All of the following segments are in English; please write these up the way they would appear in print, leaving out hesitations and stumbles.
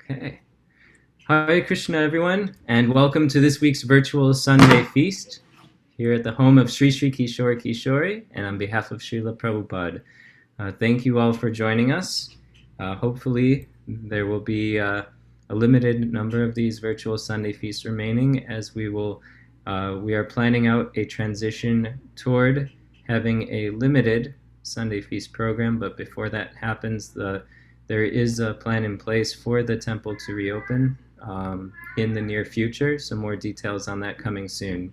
Okay. Hare Krishna, everyone, and welcome to this week's virtual Sunday feast here at the home of Sri Sri Kishore Kishori, and on behalf of Srila Prabhupada. Thank you all for joining us. Hopefully, there will be a limited number of these virtual Sunday feasts remaining, as we are planning out a transition toward having a limited Sunday feast program. But before that happens, there is a plan in place for the temple to reopen in the near future. So more details on that coming soon.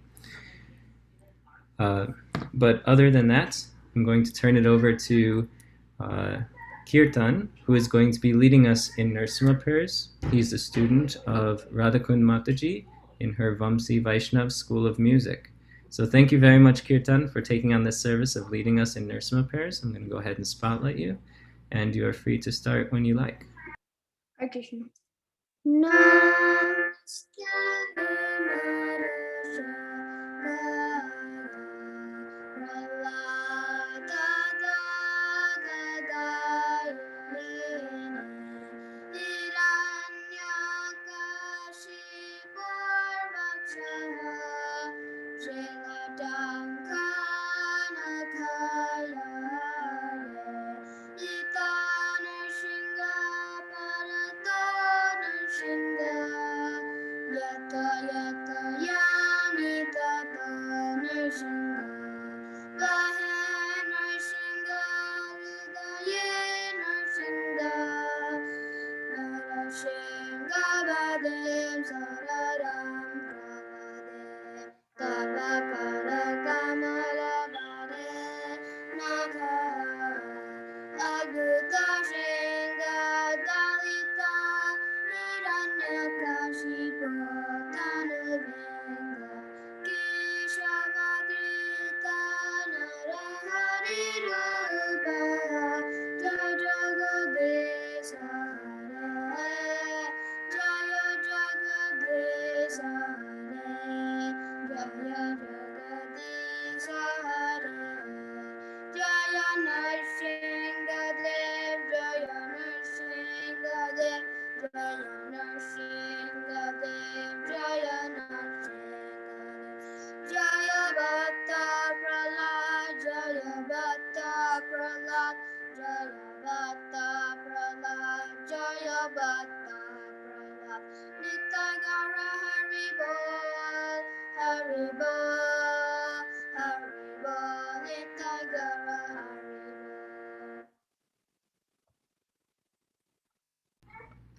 But other than that, I'm going to turn it over to Kirtan, who is going to be leading us in Narasimha prayers. He's a student of Radhakund Mataji in her Vamsi Vaishnav School of Music. So thank you very much, Kirtan, for taking on this service of leading us in Narasimha prayers. I'm going to go ahead and spotlight you, and you are free to start when you like. Hare Krishna.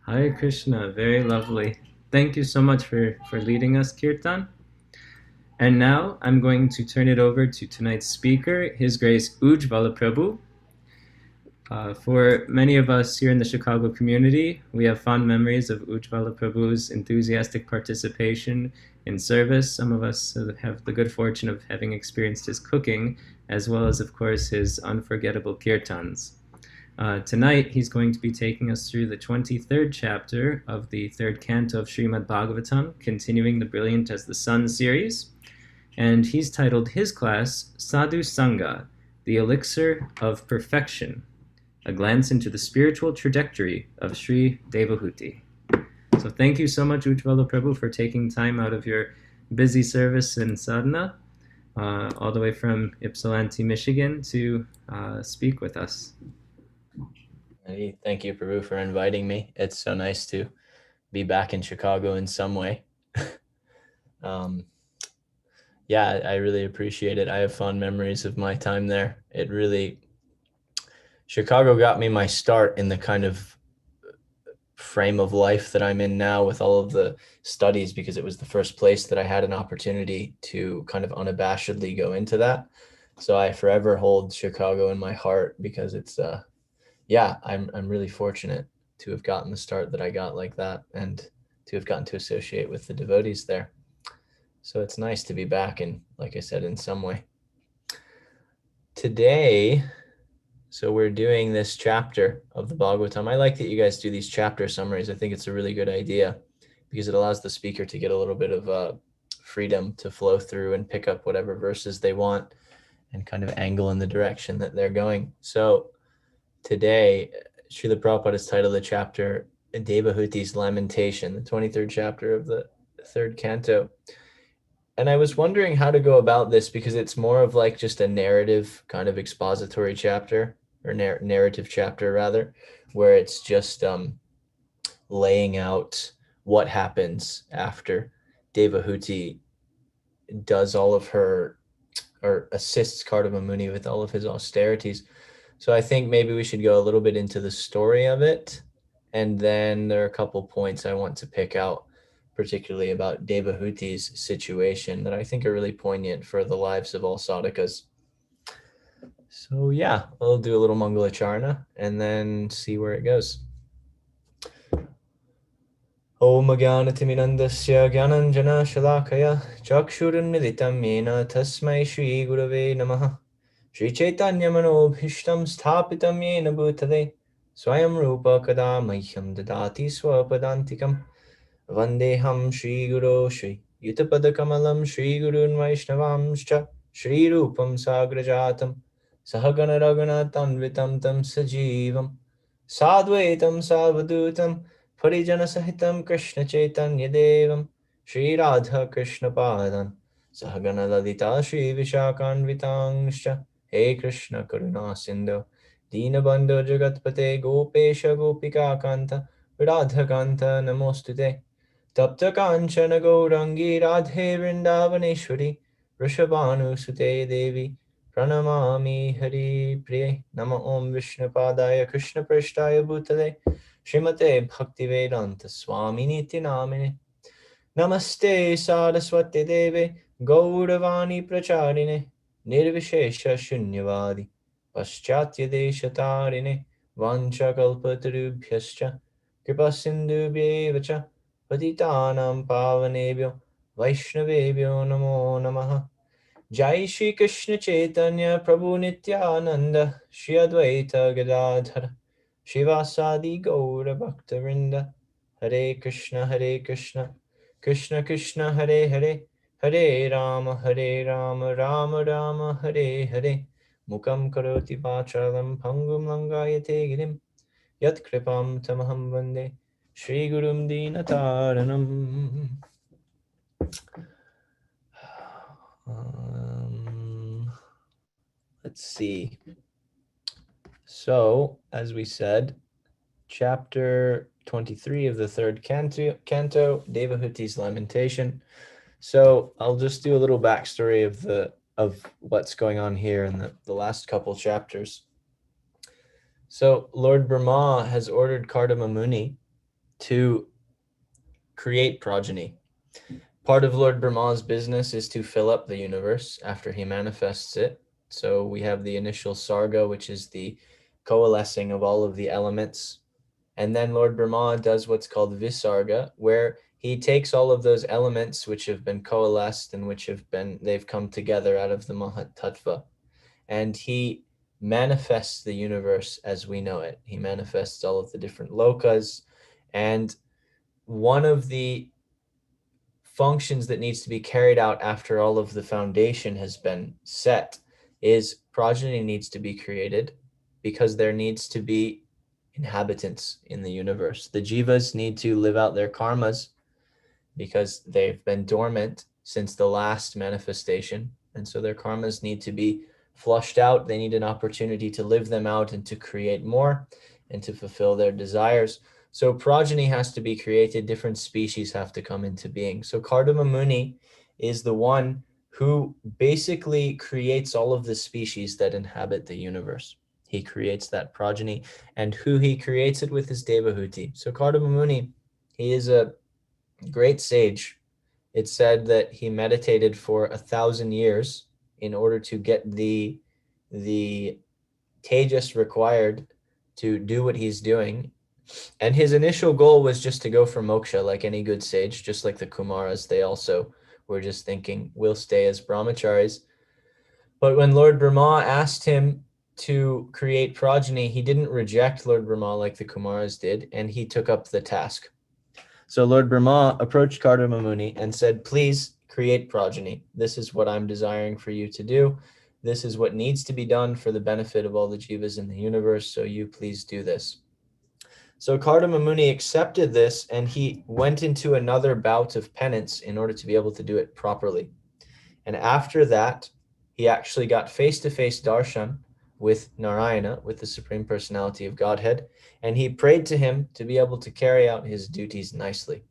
Hare Krishna, very lovely. Thank you so much for leading us, Kirtan. And now I'm going to turn it over to tonight's speaker, His Grace Ujjvala Prabhu. For many of us here in the Chicago community, we have fond memories of Ujjvala Prabhu's enthusiastic participation in service. Some of us have the good fortune of having experienced his cooking, as well as, of course, his unforgettable kirtans. Tonight, he's going to be taking us through the 23rd chapter of the third canto of Srimad Bhagavatam, continuing the Brilliant as the Sun series. And he's titled his class, Sadhu Sanga, the Elixir of Perfection, a glance into the spiritual trajectory of Sri Devahuti. So thank you so much, Ujjvala Prabhu, for taking time out of your busy service in sadhana, all the way from Ypsilanti, Michigan, to speak with us. Thank you, Prabhu, for inviting me. It's so nice to be back in Chicago in some way. Yeah, I really appreciate it. I have fond memories of my time there. Chicago got me my start in the kind of frame of life that I'm in now with all of the studies, because it was the first place that I had an opportunity to kind of unabashedly go into that. So I forever hold Chicago in my heart, because it's I'm really fortunate to have gotten the start that I got like that, and to have gotten to associate with the devotees there. So it's nice to be back, and like I said, in some way. Today, so we're doing this chapter of the Bhagavatam. I like that you guys do these chapter summaries. I think it's a really good idea, because it allows the speaker to get a little bit of freedom to flow through and pick up whatever verses they want and kind of angle in the direction that they're going. So today, Srila Prabhupada has titled the chapter, Devahuti's lamentation, the 23rd chapter of the third canto. And I was wondering how to go about this because it's more of like just a narrative kind of expository chapter, or narrative chapter rather, where it's just laying out what happens after Devahuti does all of her, or assists Kardama Muni with all of his austerities. So I think maybe we should go a little bit into the story of it. And then there are a couple points I want to pick out, particularly about Devahuti's situation, that I think are really poignant for the lives of all sadhakas. So yeah, we'll do a little Mangalacharna and then see where it goes. Om Jnanatimidandasya Jnananjana Shalakaya Chakshurunmilitam Yena Tasmai Shri Gurave Namaha Shri Chaitanya Manobhishtam Sthapitam Yena Bhutale Swayam Rupa Kada Mahyam Dadati Swapadantikam Vandeham Shri Guru Shri Yutapadakamalam Shri Gurun Vaishnavamscha Shri Rupam Sagrajatam Sahagana Raghunatanvitam Tam Sajivam Sadvaitam Savadutam Parijana Sahitam Krishna Chaitanya Devam Shri Radha Krishna Padan Sahagana Lalita Shri Vishakanvitangscha He Krishna Karuna Sindhu Dinabandhu Jagatpate Gopesha Gopika Kanta Radha Kanta Namostute Tapta Kanchana Gaurangi Radhe Vrindavaneshwari Vrishabhanu Sute Devi Pranamami Hari Priye Nama Om Vishnu Padaya Krishna Prishtaya Bhutale Srimate Bhaktivedanta Swami Niti Namine Namaste Saraswati Deve Gauravani Pracharine Nirvishesha Shunyavadi Paschatya Deshatarine Vancha Kalpatarubhyascha Kripa Sindhubhyevacha Patitanam Pavanebhyo Vaishnavebhyo Namo Namaha Jai Shri Krishna Chaitanya Prabhu Nityananda Shri Advaita Gadadhara Shivasadi Gaura Bhaktarinda Hare Krishna Krishna Krishna Hare Hare Hare Rama Rama Rama Hare Hare Mukam Karoti Vachalam Pangum Langayate Girim Yat Kripam Tamaham Vande Shri Gurum Dinataranam. Let's see. So, as we said, chapter 23 of the third canto, Devahuti's lamentation. So I'll just do a little backstory of what's going on here in the last couple chapters. So Lord Brahma has ordered Kardama Muni to create progeny. Part of Lord Brahma's business is to fill up the universe after he manifests it. So we have the initial sarga, which is the coalescing of all of the elements. And then Lord Brahma does what's called Visarga, where he takes all of those elements which have been coalesced and they've come together out of the Mahat Tattva. And he manifests the universe as we know it. He manifests all of the different lokas. And one of the functions that needs to be carried out after all of the foundation has been set is progeny needs to be created, because there needs to be inhabitants in the universe. The jivas need to live out their karmas because they've been dormant since the last manifestation. And so their karmas need to be flushed out. They need an opportunity to live them out and to create more and to fulfill their desires. So progeny has to be created. Different species have to come into being. So Kardama Muni is the one who basically creates all of the species that inhabit the universe. He creates that progeny, and who he creates it with is Devahuti. So Kardama Muni, he is a great sage. It's said that he meditated for 1,000 years in order to get the tejas required to do what he's doing. And his initial goal was just to go for moksha, like any good sage, just like the Kumaras. They also were just thinking, we'll stay as brahmacharis. But when Lord Brahma asked him to create progeny, he didn't reject Lord Brahma like the Kumaras did, and he took up the task. So Lord Brahma approached Kardama Muni and said, please create progeny. This is what I'm desiring for you to do. This is what needs to be done for the benefit of all the jivas in the universe, so you please do this. So Kardama Muni accepted this, and he went into another bout of penance in order to be able to do it properly. And after that, he actually got face-to-face darshan with Narayana, with the Supreme Personality of Godhead, and he prayed to him to be able to carry out his duties nicely.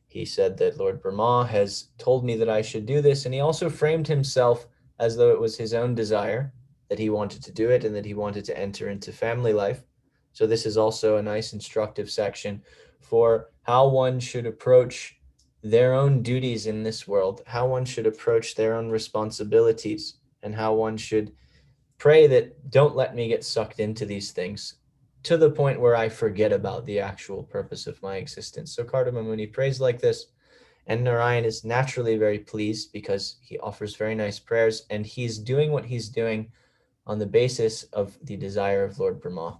He said that Lord Brahma has told me that I should do this, and he also framed himself as though it was his own desire that he wanted to do it and that he wanted to enter into family life. So this is also a nice instructive section for how one should approach their own duties in this world, how one should approach their own responsibilities, and how one should pray that don't let me get sucked into these things to the point where I forget about the actual purpose of my existence. So Kardama Muni prays like this, and Narayan is naturally very pleased because he offers very nice prayers, and he's doing what he's doing on the basis of the desire of Lord Brahma.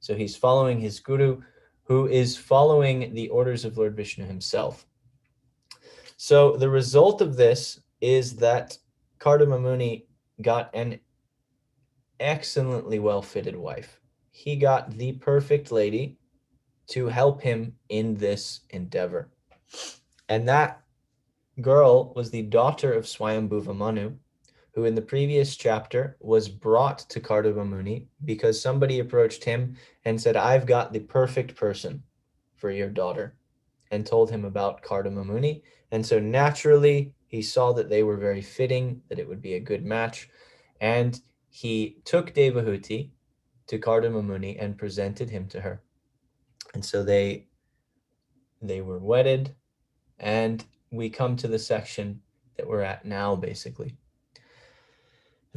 So he's following his guru, who is following the orders of Lord Vishnu himself. So the result of this is that Kardama Muni got an excellently well-fitted wife. He got the perfect lady to help him in this endeavor. And that girl was the daughter of Swayambhuva Manu, who in the previous chapter was brought to Kardama Muni because somebody approached him and said, I've got the perfect person for your daughter, and told him about Kardama Muni. And so naturally, he saw that they were very fitting, that it would be a good match. And he took Devahuti to Kardama Muni and presented him to her. And so they were wedded, and we come to the section that we're at now, basically.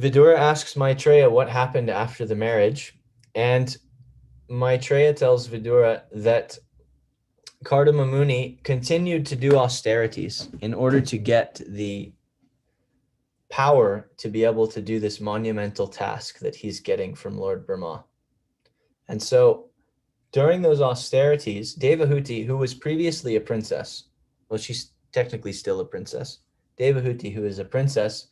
Vidura asks Maitreya what happened after the marriage, and Maitreya tells Vidura that Kardama Muni continued to do austerities in order to get the power to be able to do this monumental task that he's getting from Lord Brahma. And so during those austerities, Devahuti, who was previously a princess, well, she's technically still a princess. Devahuti, who is a princess,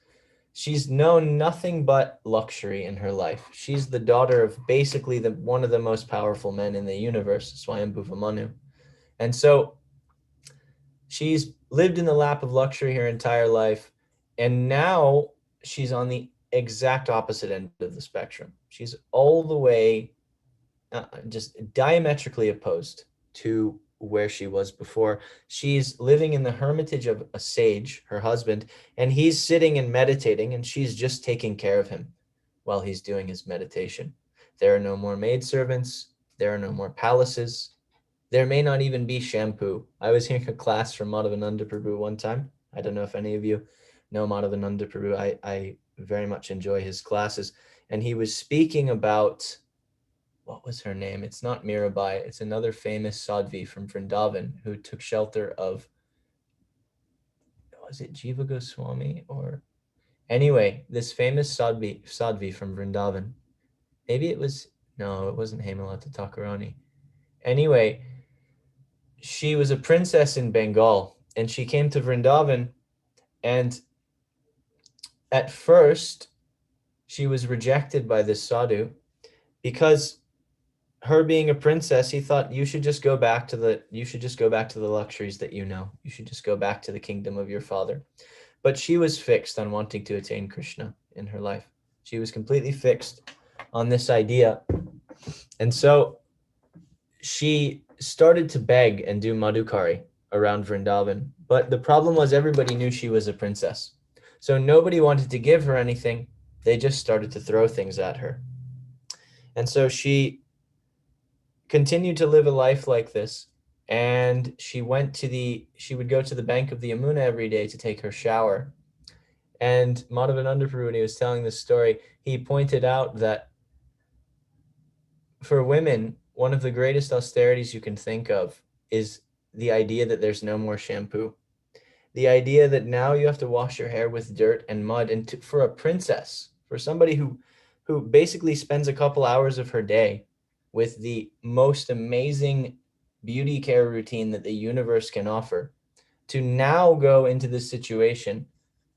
she's known nothing but luxury in her life. She's the daughter of basically one of the most powerful men in the universe, Swayambhuva Manu. And so she's lived in the lap of luxury her entire life, and now she's on the exact opposite end of the spectrum. She's all the way just diametrically opposed to where she was before. She's living in the hermitage of a sage, her husband, and he's sitting and meditating, and she's just taking care of him while he's doing his meditation. There are no more maidservants. There are no more palaces. There may not even be shampoo. I was hearing a class from Madhavananda Prabhu one time. I don't know if any of you know Madhavananda Prabhu. I very much enjoy his classes. And he was speaking about, what was her name? It's not Mirabai. It's another famous sadhvi from Vrindavan who took shelter of, was it Jiva Goswami? Or anyway, this famous sadhvi from Vrindavan. Maybe it was, no, it wasn't Hemalata Thakurani. Anyway, she was a princess in Bengal, and she came to Vrindavan, and at first she was rejected by this sadhu because her being a princess, he thought you should just go back to the luxuries that you know. You should just go back to the kingdom of your father. But she was fixed on wanting to attain Krishna in her life. She was completely fixed on this idea. And so she started to beg and do madhukari around Vrindavan. But the problem was everybody knew she was a princess. So nobody wanted to give her anything. They just started to throw things at her. And so she continued to live a life like this. And she would go to the bank of the Yamuna every day to take her shower. And Madhavananda Prabhu, when he was telling this story, he pointed out that for women, one of the greatest austerities you can think of is the idea that there's no more shampoo. The idea that now you have to wash your hair with dirt and mud. And for a princess, for somebody who basically spends a couple hours of her day with the most amazing beauty care routine that the universe can offer, to now go into this situation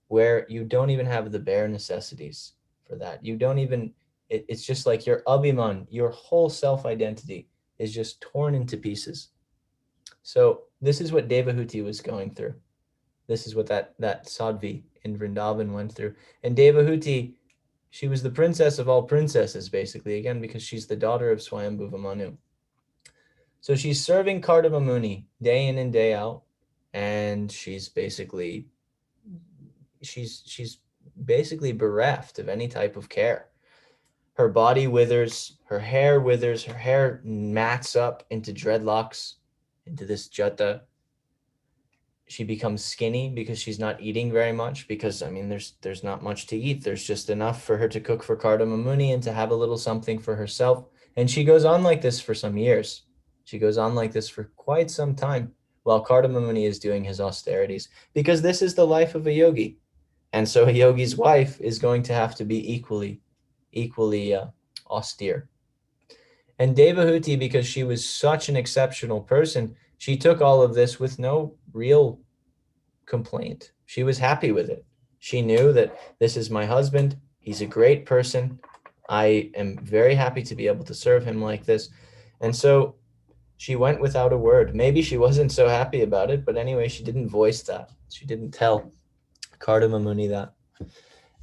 where you don't even have the bare necessities for that. You don't even, it's just like your abhiman, your whole self-identity is just torn into pieces. So this is what Devahuti was going through. This is what that Sadhvi in Vrindavan went through. And Devahuti, she was the princess of all princesses, basically, again, because she's the daughter of Swayambhuva Manu. So she's serving Kardama Muni day in and day out, and she's basically bereft of any type of care. Her body withers, her hair mats up into dreadlocks, into this jata. She becomes skinny because she's not eating very much, because I mean there's not much to eat. There's just enough for her to cook for Kardama Muni and to have a little something for herself. And she goes on like this for some years. She goes on like this for quite some time while Kardama Muni is doing his austerities, because this is the life of a yogi. And so a yogi's wife is going to have to be equally austere. And Devahuti, because she was such an exceptional person, she took all of this with no real complaint. She was happy with it. She knew that this is my husband. He's a great person. I am very happy to be able to serve him like this. And so she went without a word. Maybe she wasn't so happy about it, but anyway, she didn't voice that. She didn't tell Kardama Muni that.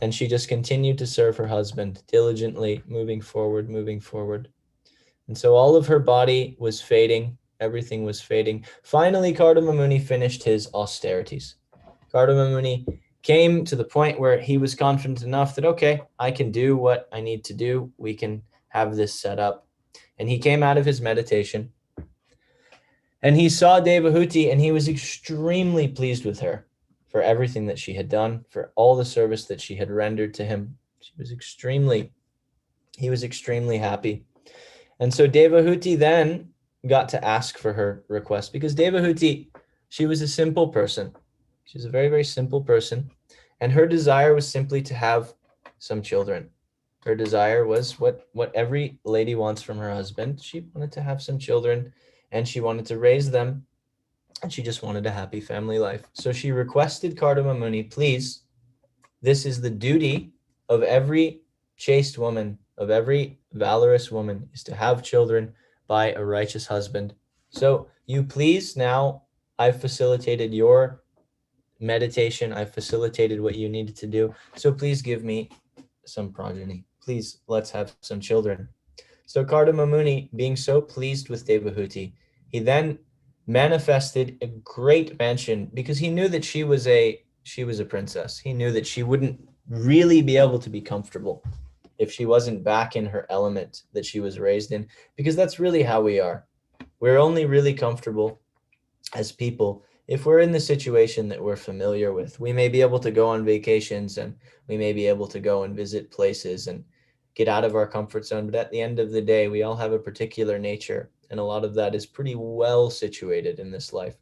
And she just continued to serve her husband diligently, moving forward. And so all of her body was fading. Everything was fading. Finally, Kardama Muni finished his austerities. Kardama Muni came to the point where he was confident enough that, okay, I can do what I need to do. We can have this set up. And he came out of his meditation and he saw Devahuti, and he was extremely pleased with her for everything that she had done, for all the service that she had rendered to him. He was extremely happy. And so Devahuti then got to ask for her request, because Devahuti, she was a simple person. She was a very, very simple person. And her desire was simply to have some children. Her desire was what every lady wants from her husband. She wanted to have some children, and she wanted to raise them, and she just wanted a happy family life. So she requested Kardama Muni, please, this is the duty of every chaste woman, of every valorous woman, is to have children by a righteous husband. So you please, now I've facilitated your meditation. I've facilitated what you needed to do. So please give me some progeny. Please, let's have some children. So Kardama Muni, being so pleased with Devahuti, he then manifested a great mansion, because he knew that she was a princess. He knew that she wouldn't really be able to be comfortable if she wasn't back in her element that she was raised in, because that's really how we are. We're only really comfortable as people if we're in the situation that we're familiar with. We may be able to go on vacations, and we may be able to go and visit places and get out of our comfort zone, but at the end of the day, we all have a particular nature, and a lot of that is pretty well situated in this life.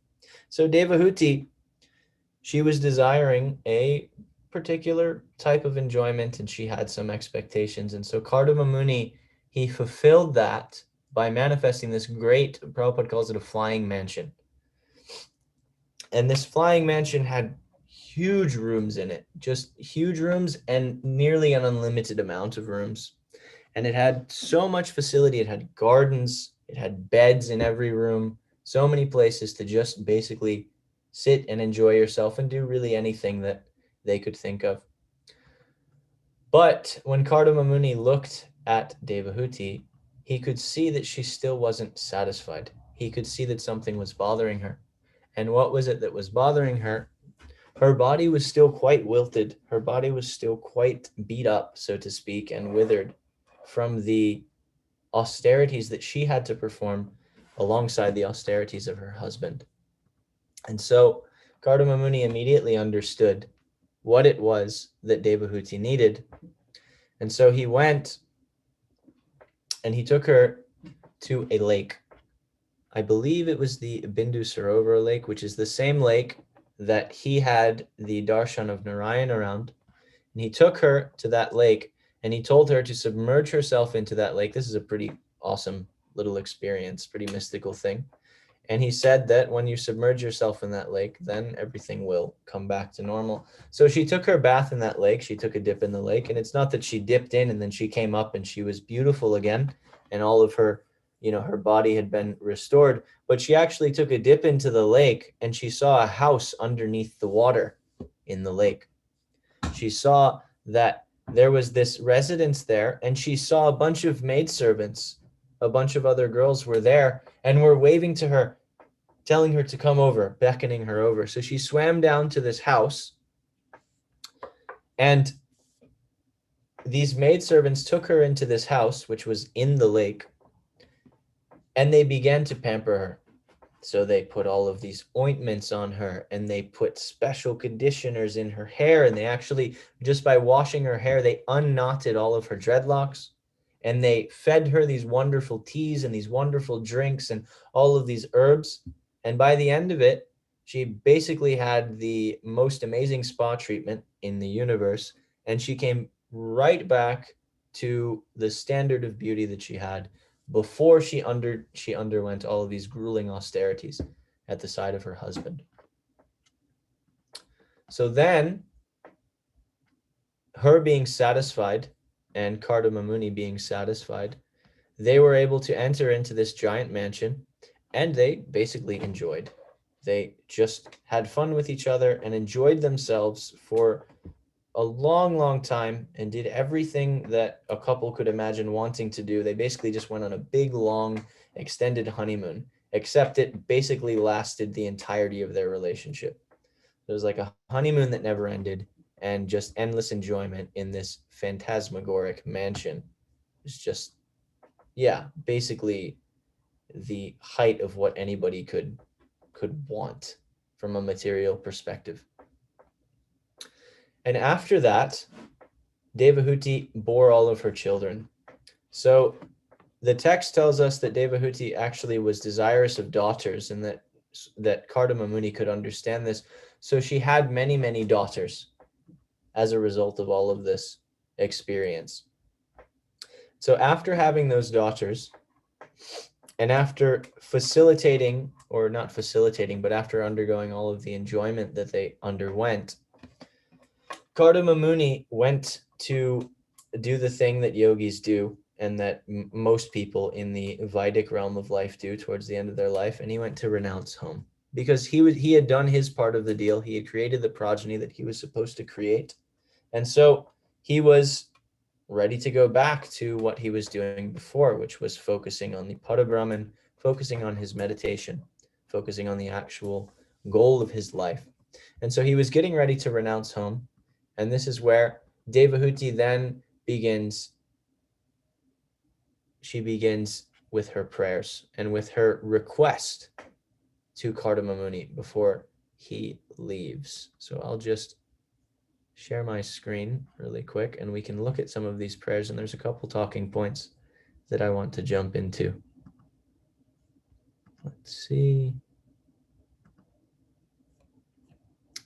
So Devahuti, she was desiring a particular type of enjoyment, and she had some expectations. And so Kardama Muni, he fulfilled that by manifesting this great, Prabhupada calls it a flying mansion. And this flying mansion had huge rooms in it, just huge rooms, and nearly an unlimited amount of rooms. And it had so much facility. It had gardens, it had beds in every room, so many places to just basically sit and enjoy yourself and do really anything that they could think of. But when Kardama Muni looked at Devahuti, he could see that she still wasn't satisfied. He could see that something was bothering her. And what was it that was bothering her? Her body was still quite wilted. Her body was still quite beat up, so to speak, and withered from the austerities that she had to perform alongside the austerities of her husband. And so Kardama Muni immediately understood what it was that Devahuti needed. And so he went and he took her to a lake. I believe it was the Bindu Sarovar lake, which is the same lake that he had the darshan of Narayan around. And he took her to that lake, and he told her to submerge herself into that lake. This is a pretty awesome little experience, pretty mystical thing. And he said that when you submerge yourself in that lake, then everything will come back to normal. So she took her bath in that lake. She took a dip in the lake. And it's not that she dipped in and then she came up and she was beautiful again, and all of her her body had been restored, but she actually took a dip into the lake and she saw a house underneath the water in the lake. She saw that there was this residence there, and she saw a bunch of maidservants, a bunch of other girls were there and were waving to her, telling her to come over, beckoning her over. So she swam down to this house, and these maidservants took her into this house, which was in the lake, and they began to pamper her. So they put all of these ointments on her, and they put special conditioners in her hair, and they actually, just by washing her hair, they unknotted all of her dreadlocks, and they fed her these wonderful teas and these wonderful drinks and all of these herbs. And by the end of it, she basically had the most amazing spa treatment in the universe, and she came right back to the standard of beauty that she had before she underwent all of these grueling austerities at the side of her husband. So then, her being satisfied and Kardama Muni being satisfied, they were able to enter into this giant mansion, and they basically enjoyed. They just had fun with each other and enjoyed themselves for a long, long time, and did everything that a couple could imagine wanting to do. They basically just went on a big, long, extended honeymoon, except it basically lasted the entirety of their relationship. It was like a honeymoon that never ended, and just endless enjoyment in this phantasmagoric mansion. It's just, yeah, basically the height of what anybody could want from a material perspective. And after that, Devahuti bore all of her children. So the text tells us that Devahuti actually was desirous of daughters, and that Kardama Muni could understand this. So she had many, many daughters as a result of all of this experience. So after having those daughters, and after facilitating, or not facilitating, but after undergoing all of the enjoyment that they underwent, Kardama Muni went to do the thing that yogis do, and that most people in the Vedic realm of life do towards the end of their life, and he went to renounce home. Because he had done his part of the deal. He had created the progeny that he was supposed to create. And so he was ready to go back to what he was doing before, which was focusing on the Parabrahman, focusing on his meditation, focusing on the actual goal of his life. And so he was getting ready to renounce home. And this is where Devahuti then begins. She begins with her prayers and with her request to Kardama Muni before he leaves. So I'll just share my screen really quick, and we can look at some of these prayers. And there's a couple talking points that I want to jump into. Let's see.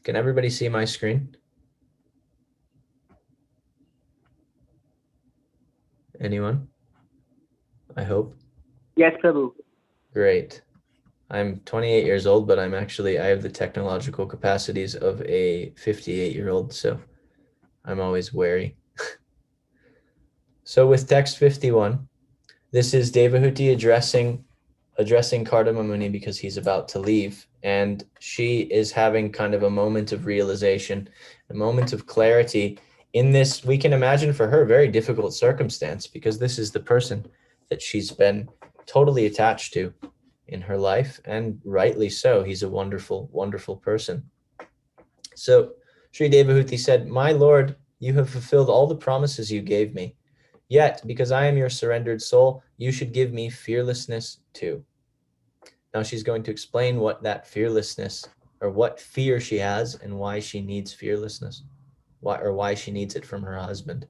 Can everybody see my screen? Anyone? I hope. Yes, Prabhu. Great. I'm 28 years old, but I have the technological capacities of a 58-year-old, so I'm always wary. So with text 51, this is Devahuti addressing Kardama Muni because he's about to leave, and she is having kind of a moment of realization, a moment of clarity in this, we can imagine for her, very difficult circumstance, because this is the person that she's been totally attached to in her life, and rightly so. He's a wonderful, wonderful person. So Sri Devahuti said, "My Lord, you have fulfilled all the promises you gave me. Yet, because I am your surrendered soul, you should give me fearlessness too." Now she's going to explain what that fearlessness, or what fear she has, and why she needs fearlessness, why she needs it from her husband.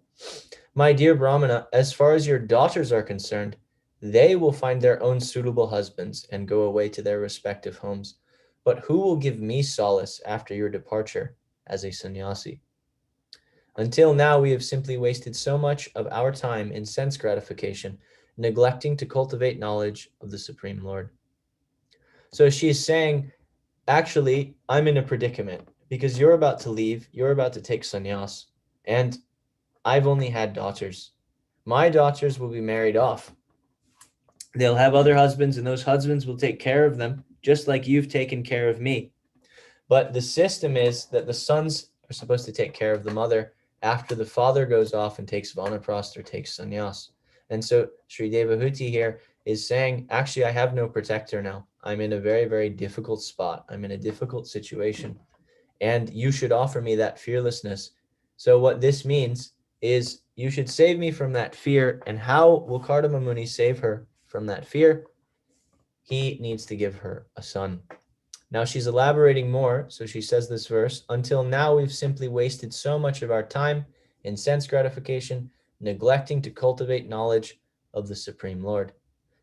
"My dear Brahmana, as far as your daughters are concerned, they will find their own suitable husbands and go away to their respective homes. But who will give me solace after your departure as a sannyasi? Until now, we have simply wasted so much of our time in sense gratification, neglecting to cultivate knowledge of the Supreme Lord." So she's saying, actually, I'm in a predicament because you're about to leave, you're about to take sannyas, and I've only had daughters. My daughters will be married off. They'll have other husbands, and those husbands will take care of them, just like you've taken care of me. But the system is that the sons are supposed to take care of the mother after the father goes off and takes vanaprastha or takes sannyas. And so Sri Devahuti here is saying, actually, I have no protector now. I'm in a very, very difficult spot. I'm in a difficult situation. And you should offer me that fearlessness. So what this means is you should save me from that fear. And how will Kardama Muni save her from that fear? He needs to give her a son. Now she's elaborating more, so she says this verse, until now we've simply wasted so much of our time in sense gratification, neglecting to cultivate knowledge of the Supreme Lord.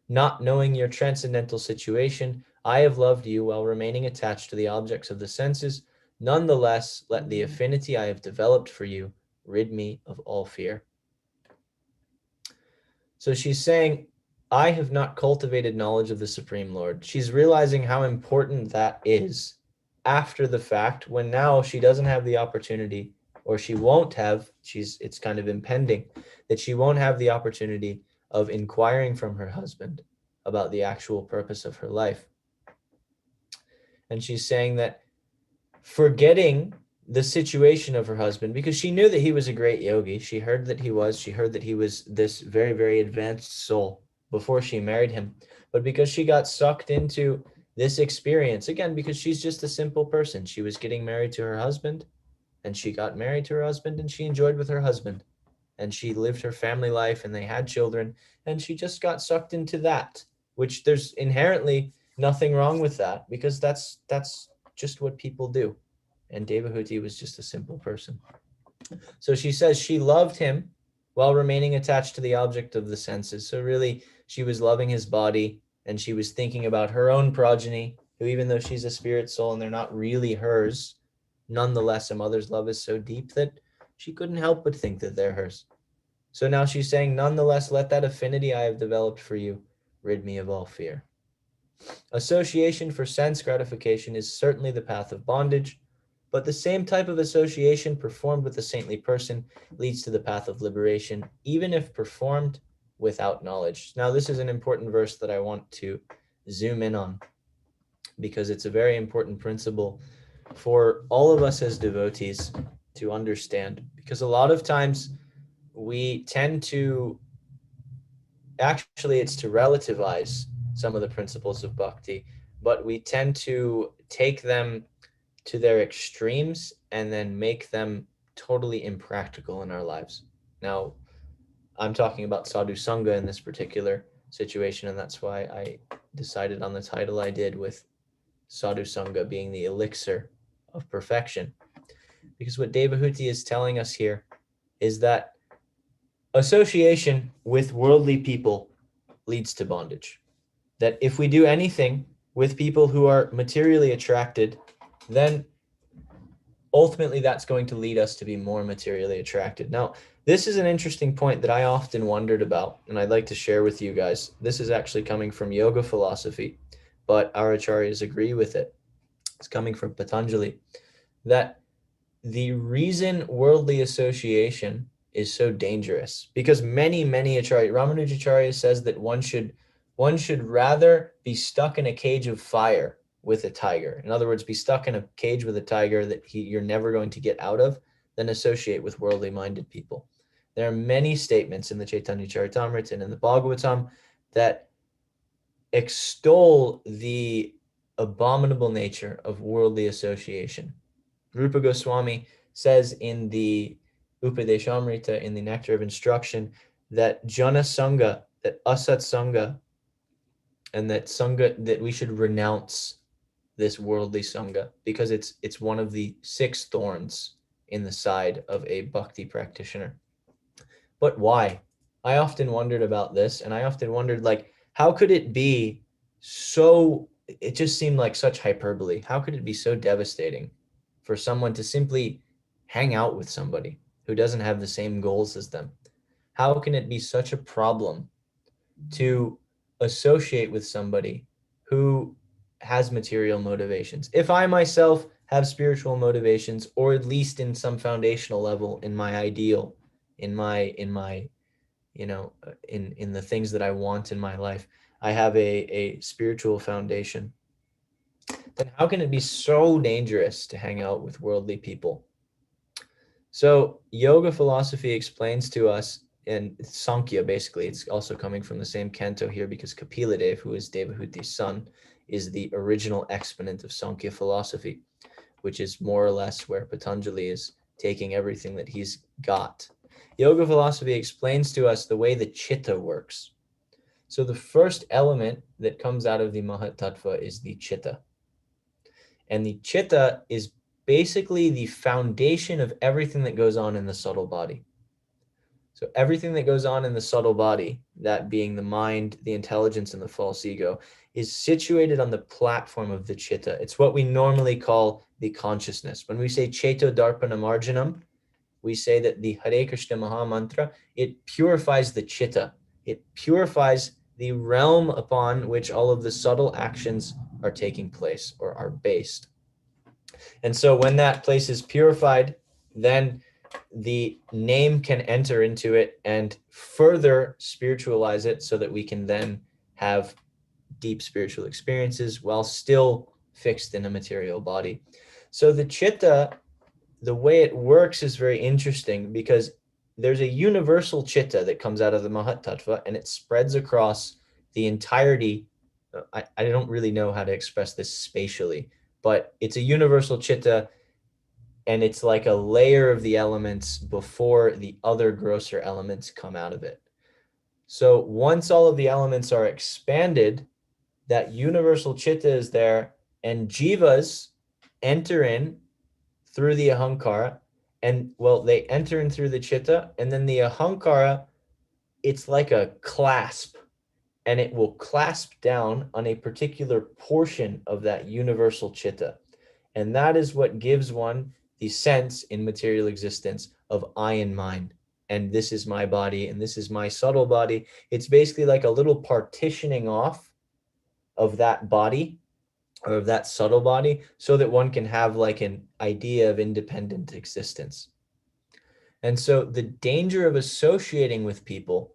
Not knowing your transcendental situation, I have loved you while remaining attached to the objects of the senses. Nonetheless, let the affinity I have developed for you rid me of all fear. So she's saying, I have not cultivated knowledge of the Supreme Lord. She's realizing how important that is after the fact, when now she doesn't have the opportunity, or she won't have, it's kind of impending, that she won't have the opportunity of inquiring from her husband about the actual purpose of her life. And she's saying that forgetting the situation of her husband, because she knew that he was a great yogi. She heard that he was this very, very advanced soul before she married him. But because she got sucked into this experience, again, because she's just a simple person, she was getting married to her husband, and she got married to her husband, and she enjoyed with her husband, and she lived her family life, and they had children, and she just got sucked into that, which there's inherently nothing wrong with that, because that's just what people do. And Devahuti was just a simple person. So she says she loved him while remaining attached to the object of the senses. So really, she was loving his body, and she was thinking about her own progeny, who, even though she's a spirit soul and they're not really hers, nonetheless, a mother's love is so deep that she couldn't help but think that they're hers. So now she's saying, nonetheless, let that affinity I have developed for you rid me of all fear. Association for sense gratification is certainly the path of bondage, but the same type of association performed with a saintly person leads to the path of liberation, even if performed without knowledge. Now, this is an important verse that I want to zoom in on, because it's a very important principle for all of us as devotees to understand, because a lot of times we tend to, actually, it's to relativize some of the principles of bhakti, but we tend to take them to their extremes and then make them totally impractical in our lives. Now, I'm talking about Sadhu Sanga in this particular situation, and that's why I decided on the title I did, with Sadhu Sanga being the elixir of perfection. Because what Devahuti is telling us here is that association with worldly people leads to bondage. That if we do anything with people who are materially attracted, then ultimately that's going to lead us to be more materially attracted. Now, this is an interesting point that I often wondered about, and I'd like to share with you guys. This is actually coming from yoga philosophy, but our acharyas agree with it. It's coming from Patanjali, that the reason worldly association is so dangerous, because many acharya, Ramanujacharya says that one should rather be stuck in a cage of fire with a tiger. In other words, be stuck in a cage with a tiger that you're never going to get out of, than associate with worldly minded people. There are many statements in the Chaitanya Charitamrita and in the Bhagavatam that extol the abominable nature of worldly association. Rupa Goswami says in the Upadeshamrita, in the Nectar of Instruction, that Jana Sanga, that Asat Sanga, and that Sangha, that we should renounce this worldly Sangha, because it's one of the 6 thorns in the side of a bhakti practitioner. But why? I often wondered about this, and I often wondered, like, how could it be so, it just seemed like such hyperbole. How could it be so devastating for someone to simply hang out with somebody who doesn't have the same goals as them? How can it be such a problem to associate with somebody who has material motivations? If I myself have spiritual motivations, or at least in some foundational level, in my ideal, in my in the things that I want in my life, I have a spiritual foundation, then how can it be so dangerous to hang out with worldly people? So yoga philosophy explains to us, and Sankhya basically, it's also coming from the same canto here because Kapiladev, who is Devahuti's son, is the original exponent of Sankhya philosophy, which is more or less where Patanjali is taking everything that he's got. Yoga philosophy explains to us the way the chitta works. So the first element that comes out of the Mahat Tattva is the chitta. And the chitta is basically the foundation of everything that goes on in the subtle body. So everything that goes on in the subtle body, that being the mind, the intelligence, and the false ego, is situated on the platform of the chitta. It's what we normally call the consciousness. When we say Cheto Darpana Marjanam, we say that the Hare Krishna Maha Mantra, it purifies the chitta. It purifies the realm upon which all of the subtle actions are taking place or are based. And so when that place is purified, then the name can enter into it and further spiritualize it so that we can then have deep spiritual experiences while still fixed in a material body. So the chitta, the way it works is very interesting because there's a universal chitta that comes out of the Mahat Tattva and it spreads across the entirety. I don't really know how to express this spatially, but it's a universal chitta and it's like a layer of the elements before the other grosser elements come out of it. So once all of the elements are expanded, that universal chitta is there and jivas enter in through the ahankara, and well, they enter in through the chitta, and then the ahankara, it's like a clasp, and it will clasp down on a particular portion of that universal chitta. And that is what gives one the sense in material existence of I and mine. And this is my body, and this is my subtle body. It's basically like a little partitioning off of that body or of that subtle body so that one can have like an idea of independent existence. And so the danger of associating with people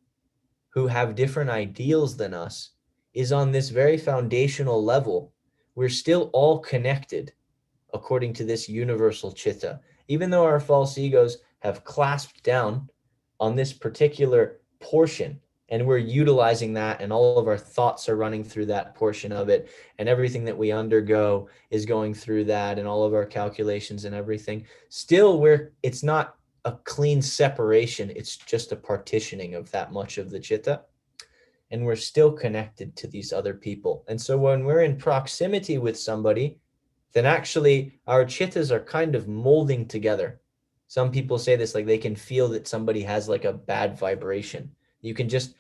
who have different ideals than us is on this very foundational level. We're still all connected according to this universal chitta. Even though our false egos have clasped down on this particular portion, and we're utilizing that, and all of our thoughts are running through that portion of it, and everything that we undergo is going through that, and all of our calculations and everything, still it's not a clean separation, it's just a partitioning of that much of the chitta, and we're still connected to these other people. And so when we're in proximity with somebody, then actually our chittas are kind of molding together. Some people say this, like they can feel that somebody has like a bad vibration. You can just,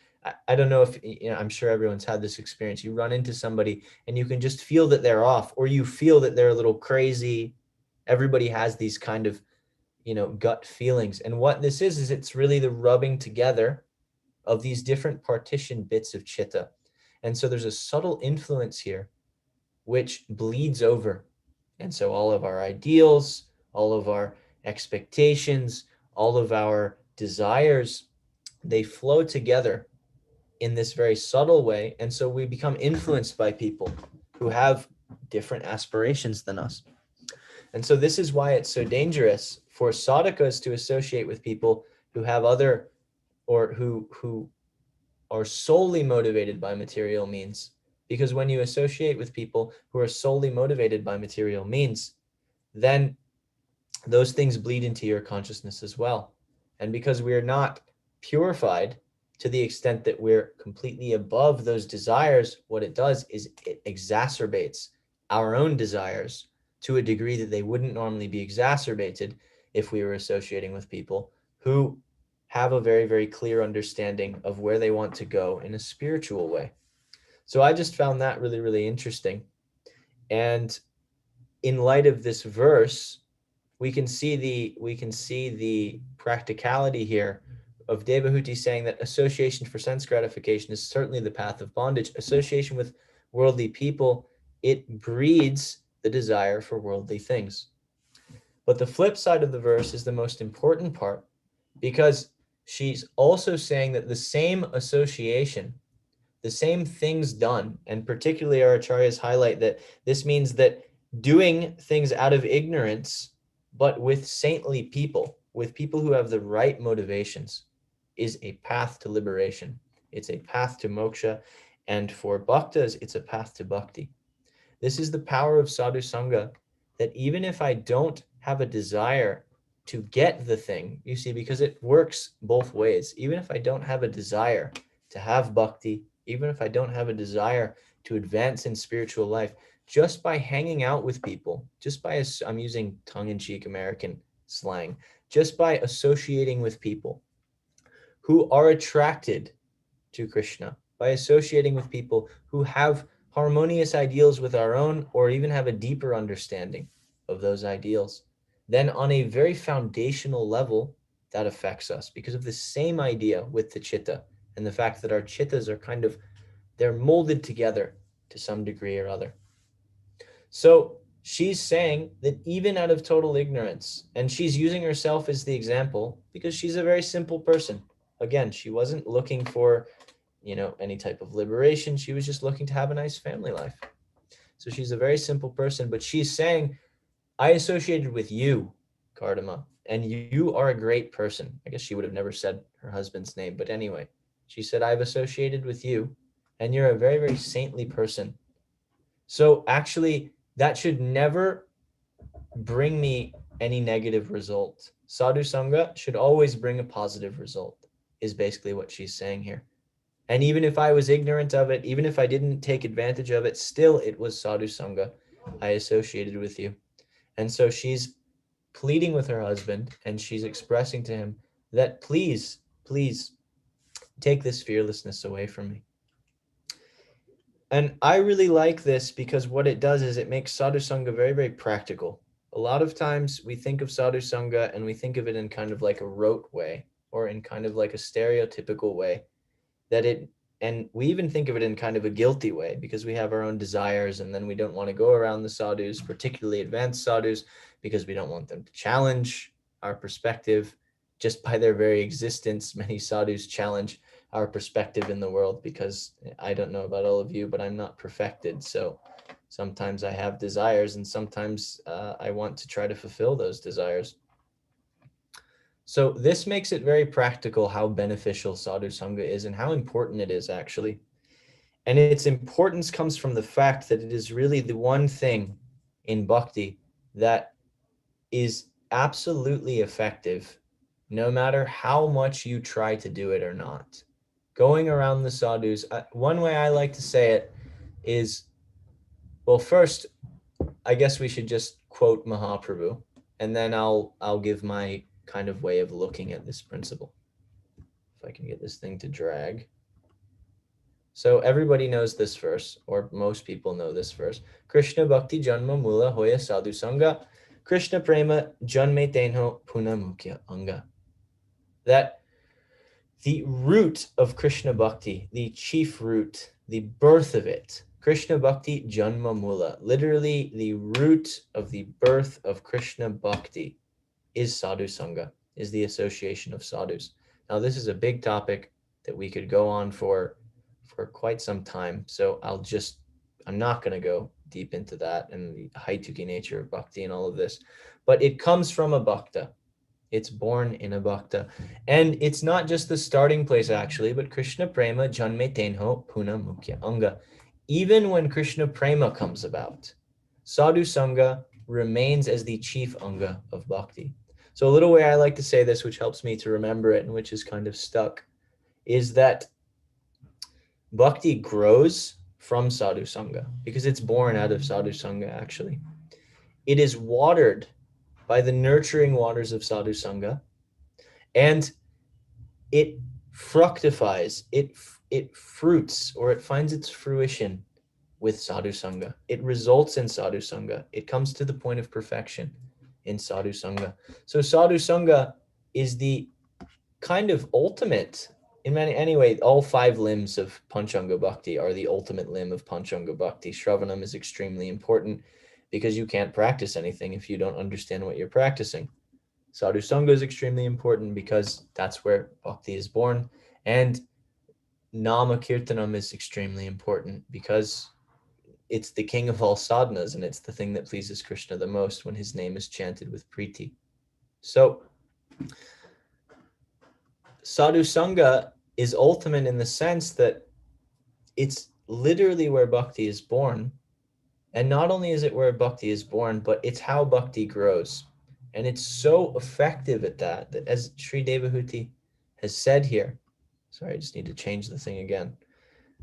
I don't know if, I'm sure everyone's had this experience. You run into somebody and you can just feel that they're off, or you feel that they're a little crazy. Everybody has these kind of, gut feelings. And what this is it's really the rubbing together of these different partition bits of chitta. And so there's a subtle influence here which bleeds over. And so all of our ideals, all of our expectations, all of our desires, they flow together in this very subtle way. And so we become influenced by people who have different aspirations than us. And so this is why it's so dangerous for sadhakas to associate with people who have other, or who are solely motivated by material means. Because when you associate with people who are solely motivated by material means, then those things bleed into your consciousness as well. And because we are not purified to the extent that we're completely above those desires, what it does is it exacerbates our own desires to a degree that they wouldn't normally be exacerbated if we were associating with people who have a very, very clear understanding of where they want to go in a spiritual way. So I just found that really, really interesting. And in light of this verse, we can see the practicality here of Devahuti saying that association for sense gratification is certainly the path of bondage. Association with worldly people, it breeds the desire for worldly things. But the flip side of the verse is the most important part, because she's also saying that the same association the same things done. And particularly our acharyas highlight that this means that doing things out of ignorance, but with saintly people, with people who have the right motivations, is a path to liberation. It's a path to moksha. And for bhaktas, it's a path to bhakti. This is the power of sadhu sangha, that even if I don't have a desire to get the thing, you see, because it works both ways. Even if I don't have a desire to have bhakti, even if I don't have a desire to advance in spiritual life, just by hanging out with people, just by, I'm using tongue-in-cheek American slang, just by associating with people who are attracted to Krishna, by associating with people who have harmonious ideals with our own, or even have a deeper understanding of those ideals, then on a very foundational level, that affects us because of the same idea with the chitta and the fact that our chittas are kind of, they're molded together to some degree or other. So she's saying that even out of total ignorance, and she's using herself as the example because she's a very simple person. Again, she wasn't looking for, any type of liberation. She was just looking to have a nice family life. So she's a very simple person, but she's saying, I associated with you, Kardama, and you are a great person. I guess she would have never said her husband's name, but anyway, she said, I've associated with you, and you're a very, very saintly person. So actually, that should never bring me any negative result. Sadhu Sangha should always bring a positive result, is basically what she's saying here. And even if I was ignorant of it, even if I didn't take advantage of it, still it was Sadhu Sangha. I associated with you. And so she's pleading with her husband, and she's expressing to him that please, please take this fearlessness away from me. And I really like this because what it does is it makes Sadhu Sangha very, very practical. A lot of times we think of Sadhu Sangha and we think of it in kind of like a rote way, or in kind of like a stereotypical way, and we even think of it in kind of a guilty way because we have our own desires, and then we don't want to go around the sadhus, particularly advanced sadhus, because we don't want them to challenge our perspective. Just by their very existence, many sadhus challenge our perspective in the world, because I don't know about all of you, but I'm not perfected. So sometimes I have desires, and sometimes I want to try to fulfill those desires. So this makes it very practical how beneficial Sadhu Sangha is and how important it is, actually. And its importance comes from the fact that it is really the one thing in bhakti that is absolutely effective, no matter how much you try to do it or not. Going around the sadhus, one way I like to say it is, well, first, I guess we should just quote Mahaprabhu, and then I'll give my kind of way of looking at this principle. If I can get this thing to drag. So everybody knows this verse, or most people know this verse. Krishna Bhakti Janma Mula Hoya Sadhu Sangha, Krishna Prema Janme Tenho Puna Mukhya Anga. That the root of Krishna Bhakti, the chief root, the birth of it, Krishna Bhakti Janma Mula, literally the root of the birth of Krishna Bhakti, is Sadhu Sangha, is the association of sadhus. Now, this is a big topic that we could go on for quite some time. So I'm not going to go deep into that and the Haituki nature of bhakti and all of this. But it comes from a bhakta. It's born in a bhakta. And it's not just the starting place, actually, but Krishna Prema Janme Tenho Puna Mukhya Anga. Even when Krishna Prema comes about, Sadhu Sangha remains as the chief anga of bhakti. So a little way I like to say this, which helps me to remember it and which is kind of stuck, is that bhakti grows from Sadhu Sangha because it's born out of Sadhu Sangha, actually. It is watered by the nurturing waters of Sadhu Sangha, and it fructifies, it fruits, or it finds its fruition with Sadhu Sangha. It results in Sadhu Sangha. It comes to the point of perfection in Sadhu Sangha. So Sadhu Sangha is the kind of ultimate, anyway, all 5 limbs of Panchanga Bhakti are the ultimate limb of Panchanga Bhakti. Shravanam is extremely important because you can't practice anything if you don't understand what you're practicing. Sadhu Sangha is extremely important because that's where Bhakti is born. And Nama Kirtanam is extremely important because it's the king of all sadhanas, and it's the thing that pleases Krishna the most when his name is chanted with priti. So Sadhu Sanga is ultimate in the sense that it's literally where bhakti is born. And not only is it where bhakti is born, but it's how bhakti grows. And it's so effective at that, that as Sri Devahuti has said here, sorry, I just need to change the thing again.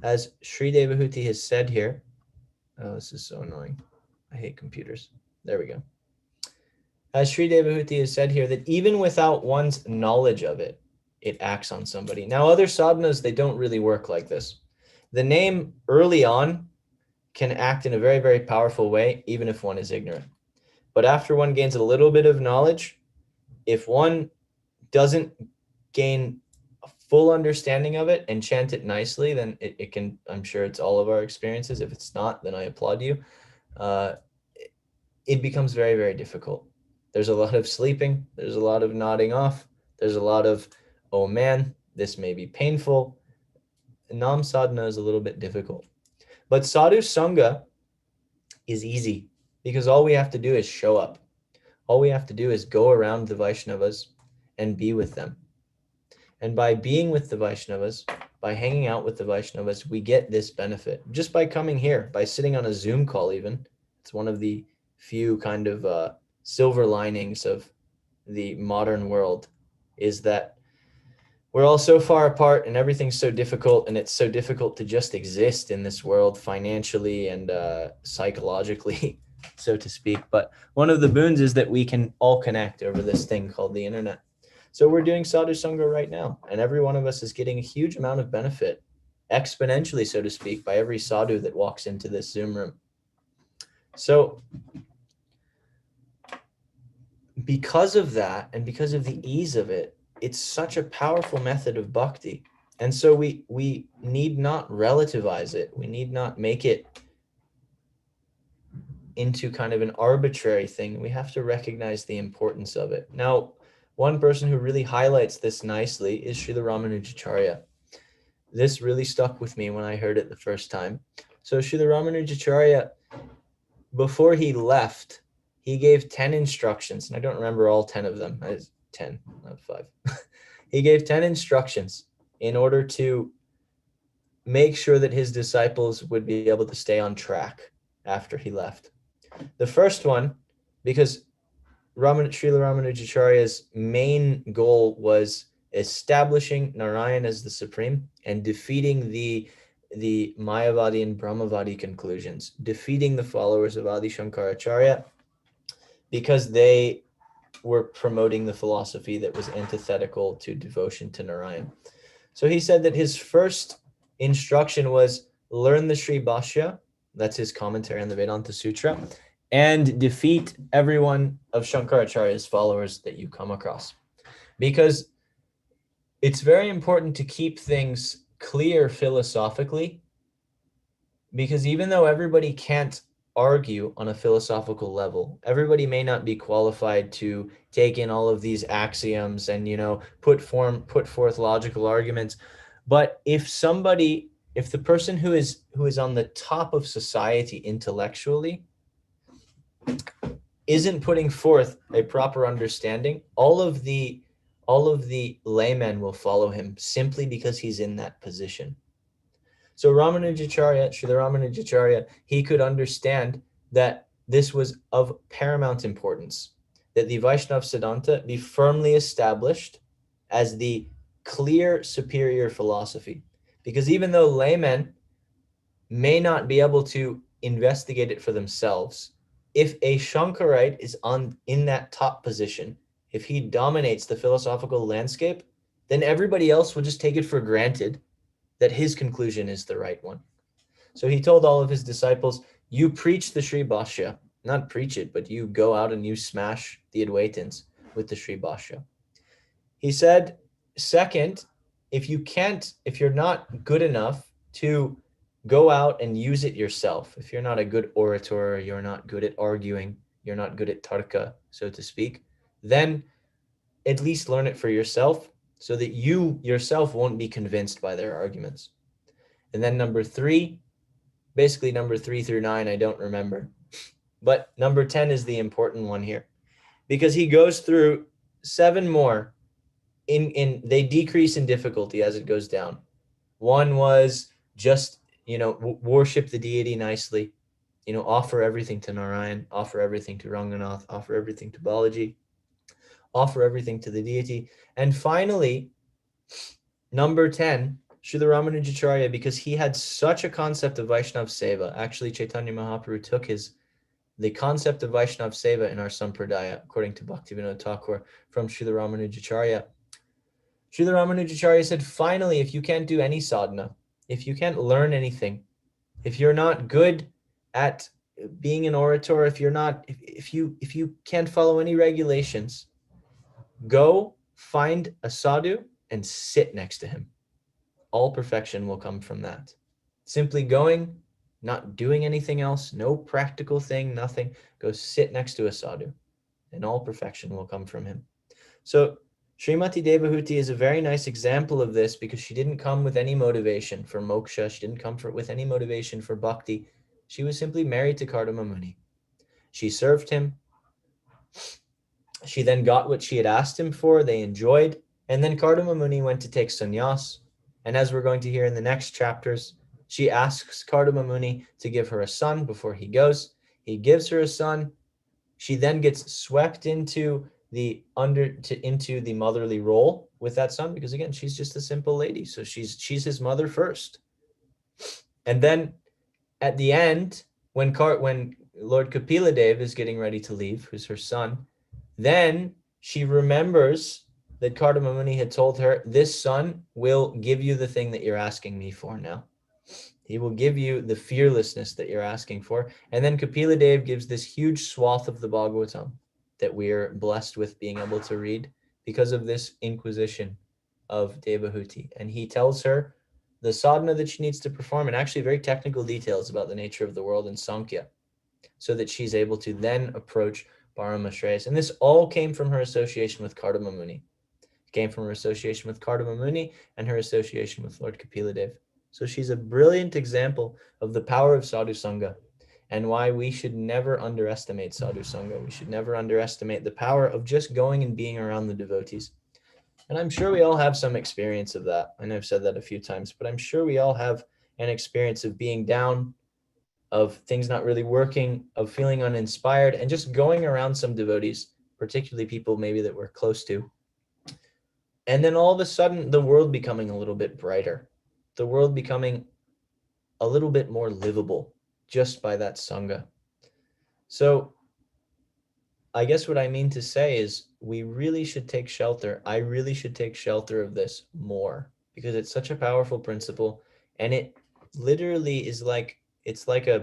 As Sri Devahuti has said here, oh, this is so annoying. I hate computers. There we go. As Sri Devahuti has said here, that even without one's knowledge of it, it acts on somebody. Now, other sadhanas, they don't really work like this. The name early on can act in a very, very powerful way, even if one is ignorant. But after one gains a little bit of knowledge, if one doesn't gain a full understanding of it and chant it nicely, then it can, I'm sure it's all of our experiences. If it's not, then I applaud you. It becomes very, very difficult. There's a lot of sleeping. There's a lot of nodding off. There's a lot of, oh man, this may be painful. Nam sadhana is a little bit difficult. But Sadhu Sangha is easy because all we have to do is show up. All we have to do is go around the Vaishnavas and be with them. And by being with the Vaishnavas, by hanging out with the Vaishnavas, we get this benefit. Just by coming here, by sitting on a Zoom call even, it's one of the few kind of silver linings of the modern world, is that we're all so far apart and everything's so difficult, and it's so difficult to just exist in this world financially and psychologically, so to speak. But one of the boons is that we can all connect over this thing called the internet. So we're doing Sadhu Sangha right now, and every one of us is getting a huge amount of benefit, exponentially, so to speak, by every sadhu that walks into this Zoom room. So because of that, and because of the ease of it, it's such a powerful method of bhakti. And so we need not relativize it. We need not make it into kind of an arbitrary thing. We have to recognize the importance of it. Now, one person who really highlights this nicely is Srila Ramanujacharya. This really stuck with me when I heard it the first time. So Srila Ramanujacharya, before he left, he gave 10 instructions, and I don't remember all 10 of them. It's 10, not 5. He gave 10 instructions in order to make sure that his disciples would be able to stay on track after he left. The first one, because Srila Ramanujacharya's main goal was establishing Narayan as the supreme and defeating the Mayavadi and Brahmavadi conclusions, defeating the followers of Adi Shankaracharya, because they were promoting the philosophy that was antithetical to devotion to Narayan. So he said that his first instruction was learn the Sri Bhashya, that's his commentary on the Vedanta Sutra, and defeat every one of Shankaracharya's followers that you come across. Because it's very important to keep things clear philosophically, because even though everybody can't argue on a philosophical level, everybody may not be qualified to take in all of these axioms and, put forth logical arguments. But if the person who is on the top of society intellectually isn't putting forth a proper understanding, all of the laymen will follow him simply because he's in that position. So Srila Ramanujacharya, he could understand that this was of paramount importance, that the Vaishnava Siddhanta be firmly established as the clear superior philosophy. Because even though laymen may not be able to investigate it for themselves, if a Shankarite is in that top position, if he dominates the philosophical landscape, then everybody else will just take it for granted that his conclusion is the right one. So he told all of his disciples, you preach the Sri Bhashya, not preach it, but you go out and you smash the Advaitins with the Sri Bhashya. He said, second, if you're not good enough to go out and use it yourself, if you're not a good orator, you're not good at arguing, you're not good at tarka, so to speak, then at least learn it for yourself, so that you yourself won't be convinced by their arguments. And then number 3, basically number 3 through 9, I don't remember. But number 10 is the important one here, because he goes through 7 more they decrease in difficulty as it goes down. One was just, worship the deity nicely, offer everything to Narayan, offer everything to Ranganath, offer everything to Balaji, offer everything to the deity. And finally, number 10, Srila Ramanujacharya, because he had such a concept of Vaishnav Seva. Actually, Chaitanya Mahaprabhu took the concept of Vaishnav Seva in our Sampradaya, according to Bhaktivinoda Thakur, from Srila Ramanujacharya. Srila Ramanujacharya said, finally, if you can't do any sadhana, if you can't learn anything, if you're not good at being an orator, if you can't follow any regulations, go find a sadhu and sit next to him. All perfection will come from that. Simply going, not doing anything else, no practical thing, nothing. Go sit next to a sadhu, and all perfection will come from him. So Srimati Devahuti is a very nice example of this, because she didn't come with any motivation for moksha. She didn't come with any motivation for bhakti. She was simply married to Kardama Muni. She served him. She then got what she had asked him for. They enjoyed. And then Kardama Muni went to take sannyas. And as we're going to hear in the next chapters, she asks Kardama Muni to give her a son before he goes. He gives her a son. She then gets swept into the motherly role with that son, because again, she's just a simple lady. So she's his mother first. And then at the end, when Lord Kapila Dev is getting ready to leave, who's her son, then she remembers that Kardama Muni had told her, this son will give you the thing that you're asking me for now. He will give you the fearlessness that you're asking for. And then Kapila Dev gives this huge swath of the Bhagavatam that we're blessed with being able to read because of this inquisition of Devahuti. And he tells her the sadhana that she needs to perform, and actually very technical details about the nature of the world in Sankhya, so that she's able to then approach Paramashreyas. And this all came from her association with Kardama Muni. It came from her association with Kardama Muni and her association with Lord Kapila Dev. So she's a brilliant example of the power of Sadhu Sanga, and why we should never underestimate Sadhu Sanga. We should never underestimate the power of just going and being around the devotees. And I'm sure we all have some experience of that. I know I've said that a few times, but I'm sure we all have an experience of being down, of things not really working, of feeling uninspired, and just going around some devotees, particularly people maybe that we're close to. And then all of a sudden, the world becoming a little bit brighter, the world becoming a little bit more livable just by that Sangha. So I guess what I mean to say is we really should take shelter. I really should take shelter of this more, because it's such a powerful principle, and it literally is it's like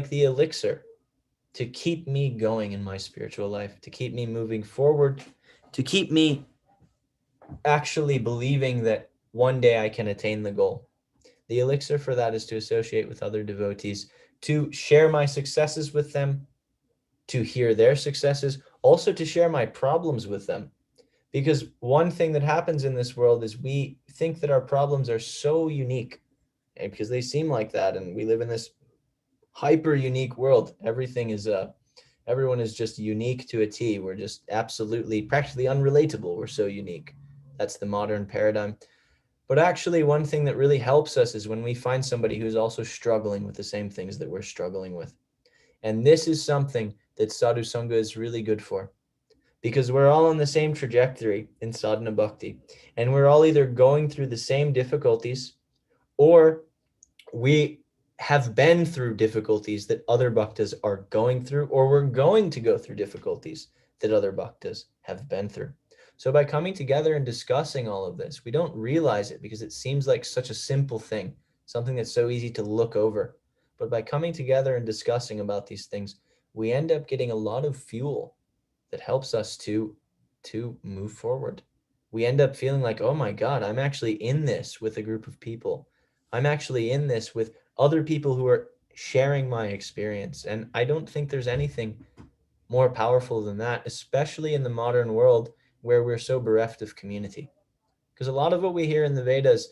the elixir to keep me going in my spiritual life, to keep me moving forward, to keep me actually believing that one day I can attain the goal. The elixir for that is to associate with other devotees, to share my successes with them, to hear their successes, also to share my problems with them. Because one thing that happens in this world is we think that our problems are so unique, and because they seem like that, and we live in this hyper unique world. Everyone is just unique to a T. We're just absolutely, practically unrelatable. We're so unique. That's the modern paradigm. But actually, one thing that really helps us is when we find somebody who's also struggling with the same things that we're struggling with. And this is something that Sadhu Sangha is really good for, because we're all on the same trajectory in sadhana bhakti, and we're all either going through the same difficulties, or we have been through difficulties that other bhaktas are going through, or we're going to go through difficulties that other bhaktas have been through. So by coming together and discussing all of this, we don't realize it because it seems like such a simple thing, something that's so easy to look over. But by coming together and discussing about these things, we end up getting a lot of fuel that helps us to move forward. We end up feeling like, oh my God, I'm actually in this with a group of people. I'm actually in this with other people who are sharing my experience. And I don't think there's anything more powerful than that, especially in the modern world where we're so bereft of community. Because a lot of what we hear in the Vedas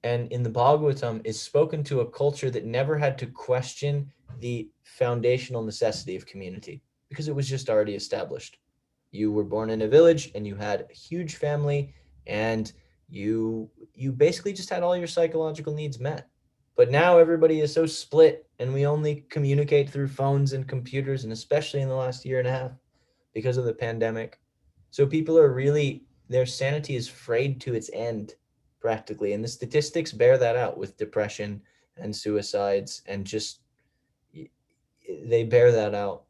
and in the Bhagavatam is spoken to a culture that never had to question the foundational necessity of community because it was just already established. You were born in a village and you had a huge family, and you basically just had all your psychological needs met. But now everybody is so split, and we only communicate through phones and computers, and especially in the last year and a half because of the pandemic. So people are really, their sanity is frayed to its end practically. And the statistics bear that out with depression and suicides, and just they bear that out.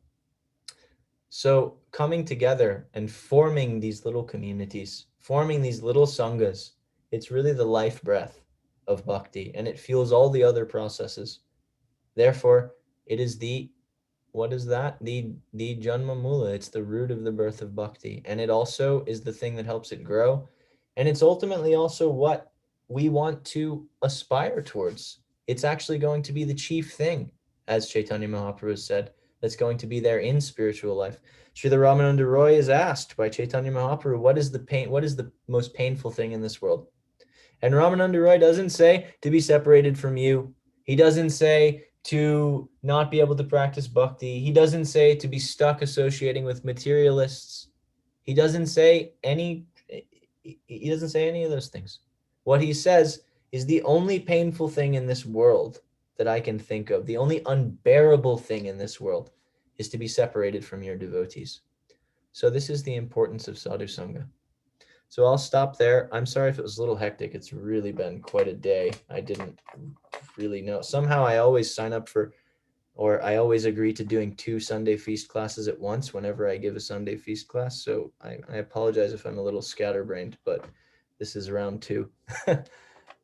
So coming together and forming these little communities, forming these little sanghas, it's really the life breath of bhakti, and it fuels all the other processes. Therefore, it is the, what is that? The Janma Mula. It's the root of the birth of bhakti. And it also is the thing that helps it grow. And it's ultimately also what we want to aspire towards. It's actually going to be the chief thing, as Chaitanya Mahaprabhu said, that's going to be there in spiritual life. Srila Ramananda Roy is asked by Chaitanya Mahaprabhu, what is the most painful thing in this world? And Ramananda Roy doesn't say to be separated from you. He doesn't say to not be able to practice bhakti. He doesn't say to be stuck associating with materialists. He doesn't say any of those things. What he says is the only painful thing in this world that I can think of, the only unbearable thing in this world, is to be separated from your devotees. So this is the importance of Sadhu Sangha. So I'll stop there. I'm sorry if it was a little hectic. It's really been quite a day. I didn't really know. Somehow I always sign up for, or I always agree to doing 2 Sunday feast classes at once whenever I give a Sunday feast class. So I apologize if I'm a little scatterbrained, but this is round 2.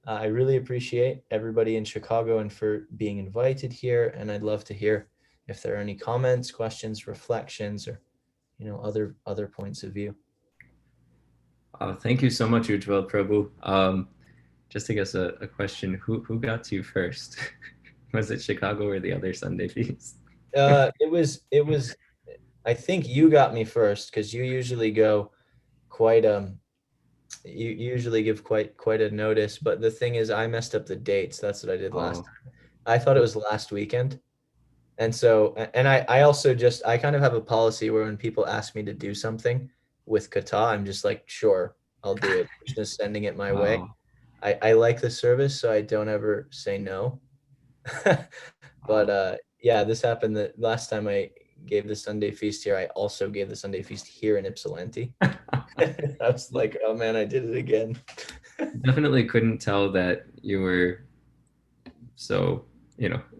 I really appreciate everybody in Chicago and for being invited here. And I'd love to hear if there are any comments, questions, reflections, or other points of view. Thank you so much, Ujjwal Prabhu. Just to guess a question, who got to you first? Was it Chicago or the other Sunday feast? It was. I think you got me first because you usually go quite you usually give quite a notice. But the thing is, I messed up the dates. That's what I did last time. I thought it was last weekend. And so, and I also just, I kind of have a policy where when people ask me to do something with kata, I'm just like, sure, I'll do it. Just sending it my way. Wow. I like the service, so I don't ever say no. But yeah, this happened the last time I gave the Sunday feast here. I also gave the Sunday feast here in Ypsilanti. I was like, oh man, I did it again. Definitely couldn't tell that you were so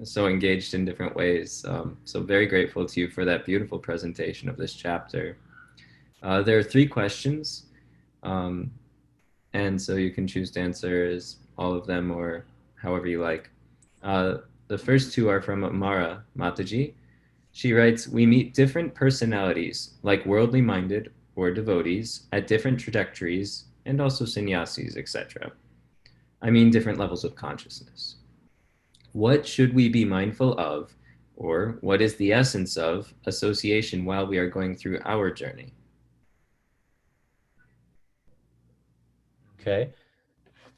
so engaged in different ways. So very grateful to you for that beautiful presentation of this chapter. There are 3 questions, and so you can choose to answer all of them or however you like. The first 2 are from Mara Mataji. She writes, we meet different personalities, like worldly minded or devotees, at different trajectories, and also sannyasis, etc. I mean different levels of consciousness. What should we be mindful of, or what is the essence of association while we are going through our journey? Okay.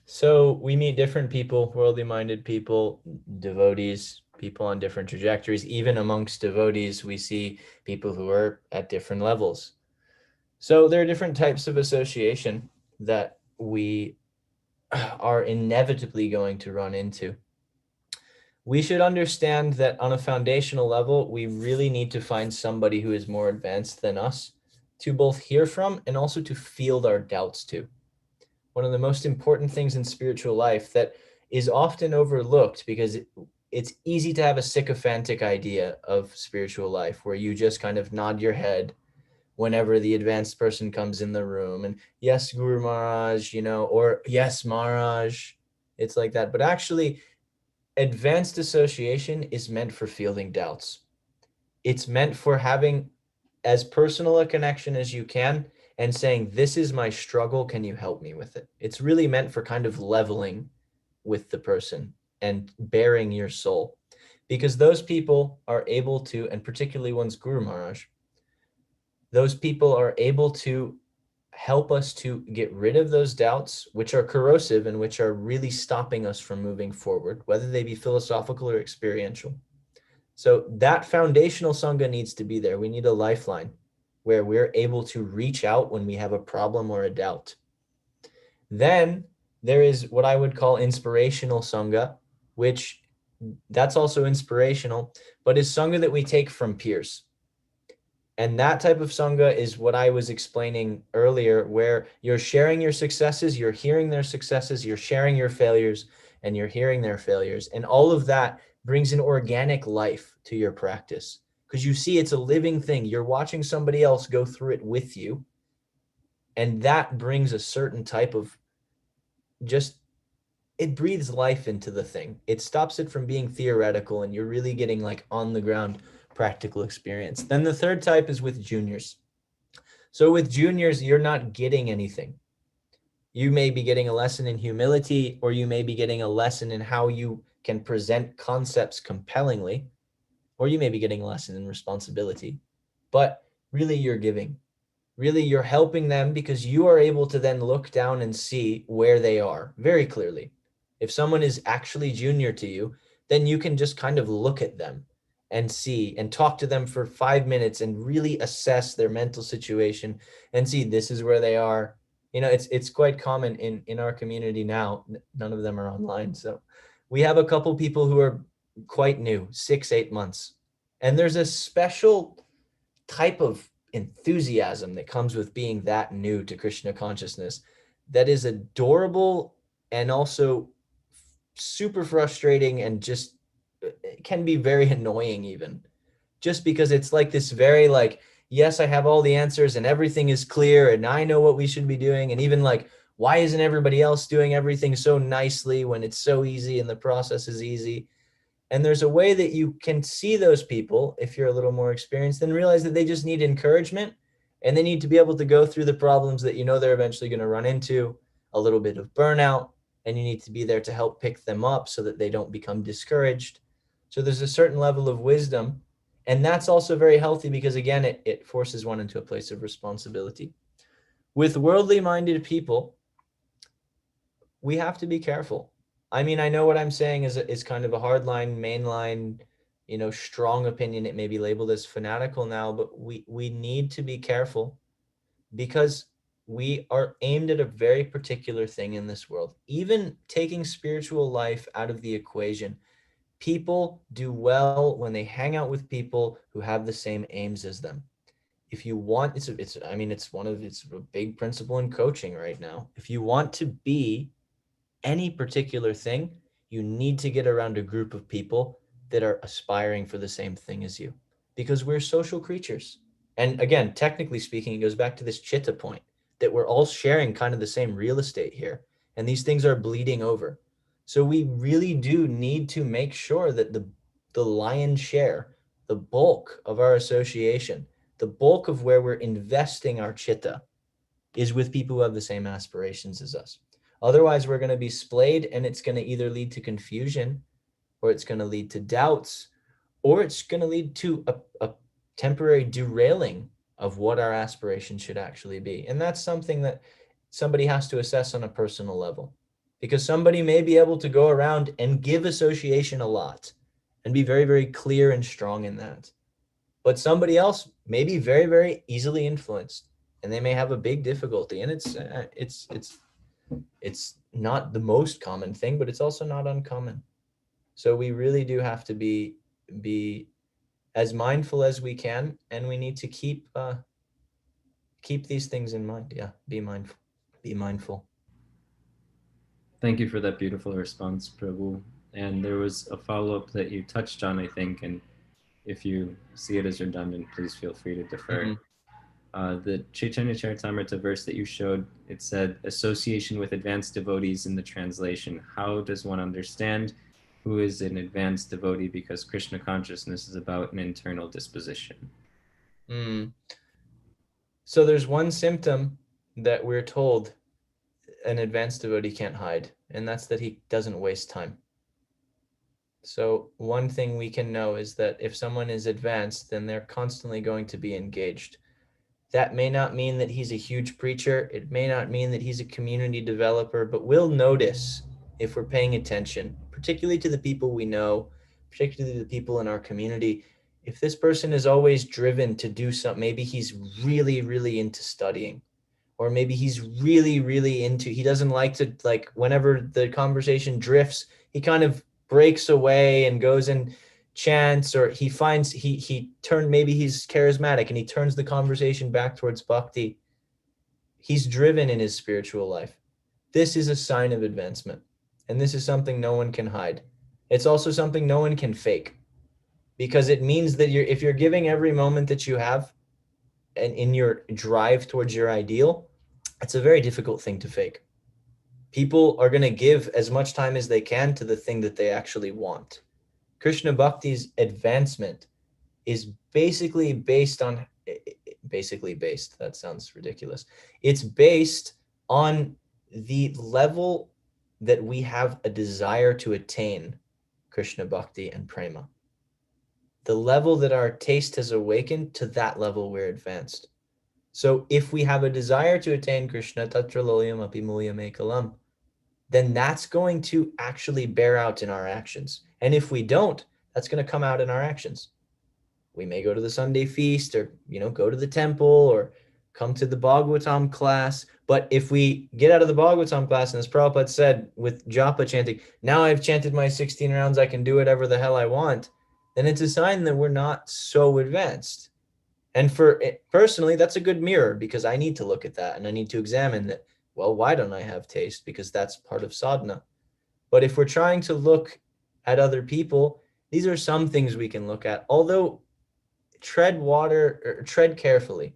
So we meet different people, worldly minded people, devotees, people on different trajectories. Even amongst devotees, we see people who are at different levels. So there are different types of association that we are inevitably going to run into. We should understand that on a foundational level, we really need to find somebody who is more advanced than us to both hear from and also to field our doubts to. One of the most important things in spiritual life that is often overlooked because it's easy to have a sycophantic idea of spiritual life where you just kind of nod your head whenever the advanced person comes in the room and yes, Guru Maharaj, or yes, Maharaj. It's like that. But actually, advanced association is meant for fielding doubts. It's meant for having as personal a connection as you can and saying, this is my struggle. Can you help me with it? It's really meant for kind of leveling with the person and bearing your soul, because those people are able to, and particularly one's Guru Maharaj, those people are able to help us to get rid of those doubts, which are corrosive and which are really stopping us from moving forward, whether they be philosophical or experiential. So that foundational Sangha needs to be there. We need a lifeline where we're able to reach out when we have a problem or a doubt. Then there is what I would call inspirational Sangha, which that's also inspirational, but is Sangha that we take from peers. And that type of Sangha is what I was explaining earlier, where you're sharing your successes, you're hearing their successes, you're sharing your failures, and you're hearing their failures. And all of that brings an organic life to your practice, because you see it's a living thing. You're watching somebody else go through it with you. And that brings a certain type of just, it breathes life into the thing. It stops it from being theoretical, and you're really getting like on the ground practical experience. Then the third type is with juniors. So with juniors, you're not getting anything. You may be getting a lesson in humility, or you may be getting a lesson in how you can present concepts compellingly, or you may be getting a lesson in responsibility. But really, you're giving. Really, you're helping them because you are able to then look down and see where they are very clearly. If someone is actually junior to you, then you can just kind of look at them and see and talk to them for 5 minutes and really assess their mental situation and see this is where they are. You know, it's quite common in our community now. None of them are online. So we have a couple people who are quite new, 6, 8 months. And there's a special type of enthusiasm that comes with being that new to Krishna consciousness that is adorable and also super frustrating, and just can be very annoying even, just because it's like this very like, yes, I have all the answers and everything is clear and I know what we should be doing, and even like, why isn't everybody else doing everything so nicely when it's so easy and the process is easy? And there's a way that you can see those people, if you're a little more experienced, and realize that they just need encouragement, and they need to be able to go through the problems that you know they're eventually going to run into, a little bit of burnout, and you need to be there to help pick them up so that they don't become discouraged. So there's a certain level of wisdom, and that's also very healthy because, again, it forces one into a place of responsibility. With worldly minded people, we have to be careful. I mean, I know what I'm saying is kind of a hardline, mainline, strong opinion. It may be labeled as fanatical now, but we need to be careful because we are aimed at a very particular thing in this world. Even taking spiritual life out of the equation, people do well when they hang out with people who have the same aims as them. If you want, it's a big principle in coaching right now. If you want to be any particular thing, you need to get around a group of people that are aspiring for the same thing as you, because we're social creatures. And again, technically speaking, it goes back to this chitta point that we're all sharing kind of the same real estate here, and these things are bleeding over. So we really do need to make sure that the lion's share, the bulk of our association, the bulk of where we're investing our chitta is with people who have the same aspirations as us. Otherwise, we're going to be splayed, and it's going to either lead to confusion, or it's going to lead to doubts, or it's going to lead to a temporary derailing of what our aspirations should actually be. And that's something that somebody has to assess on a personal level, because somebody may be able to go around and give association a lot and be very, very clear and strong in that. But somebody else may be very, very easily influenced, and they may have a big difficulty. And it's not the most common thing, but it's also not uncommon. So we really do have to be as mindful as we can, and we need to keep these things in mind. Yeah, be mindful. Be mindful. Thank you for that beautiful response, Prabhu. And there was a follow up that you touched on, I think, and if you see it as redundant, please feel free to defer. Mm-hmm. The Chaitanya Charitamrita verse that you showed, it said, association with advanced devotees in the translation. How does one understand who is an advanced devotee? Because Krishna consciousness is about an internal disposition. So there's one symptom that we're told an advanced devotee can't hide, and that's that he doesn't waste time. So one thing we can know is that if someone is advanced, then they're constantly going to be engaged. That may not mean that he's a huge preacher. It may not mean that he's a community developer, but we'll notice if we're paying attention, particularly to the people we know, particularly the people in our community. If this person is always driven to do something, maybe he's really, really into studying, or maybe he's really, really into, he doesn't like to, like, whenever the conversation drifts, he kind of breaks away and goes and chants, or he finds, he turned, maybe he's charismatic and he turns the conversation back towards bhakti. He's driven in his spiritual life. This is a sign of advancement. And this is something no one can hide. It's also something no one can fake, because it means that if you're giving every moment that you have and in your drive towards your ideal, it's a very difficult thing to fake. People are going to give as much time as they can to the thing that they actually want. Krishna Bhakti's advancement is basically based, that sounds ridiculous. It's based on the level that we have a desire to attain Krishna Bhakti and Prema. The level that our taste has awakened, to that level we're advanced. So if we have a desire to attain Krishna, tatra lolyam api mulyam ekalam, then that's going to actually bear out in our actions. And if we don't, that's going to come out in our actions. We may go to the Sunday feast, or, go to the temple, or come to the Bhagavatam class. But if we get out of the Bhagavatam class, and as Prabhupada said with japa chanting, now I've chanted my 16 rounds, I can do whatever the hell I want, then it's a sign that we're not so advanced. And for personally, that's a good mirror, because I need to look at that and I need to examine that. Well, why don't I have taste? Because that's part of sadhana. But if we're trying to look at other people, these are some things we can look at. Although tread carefully,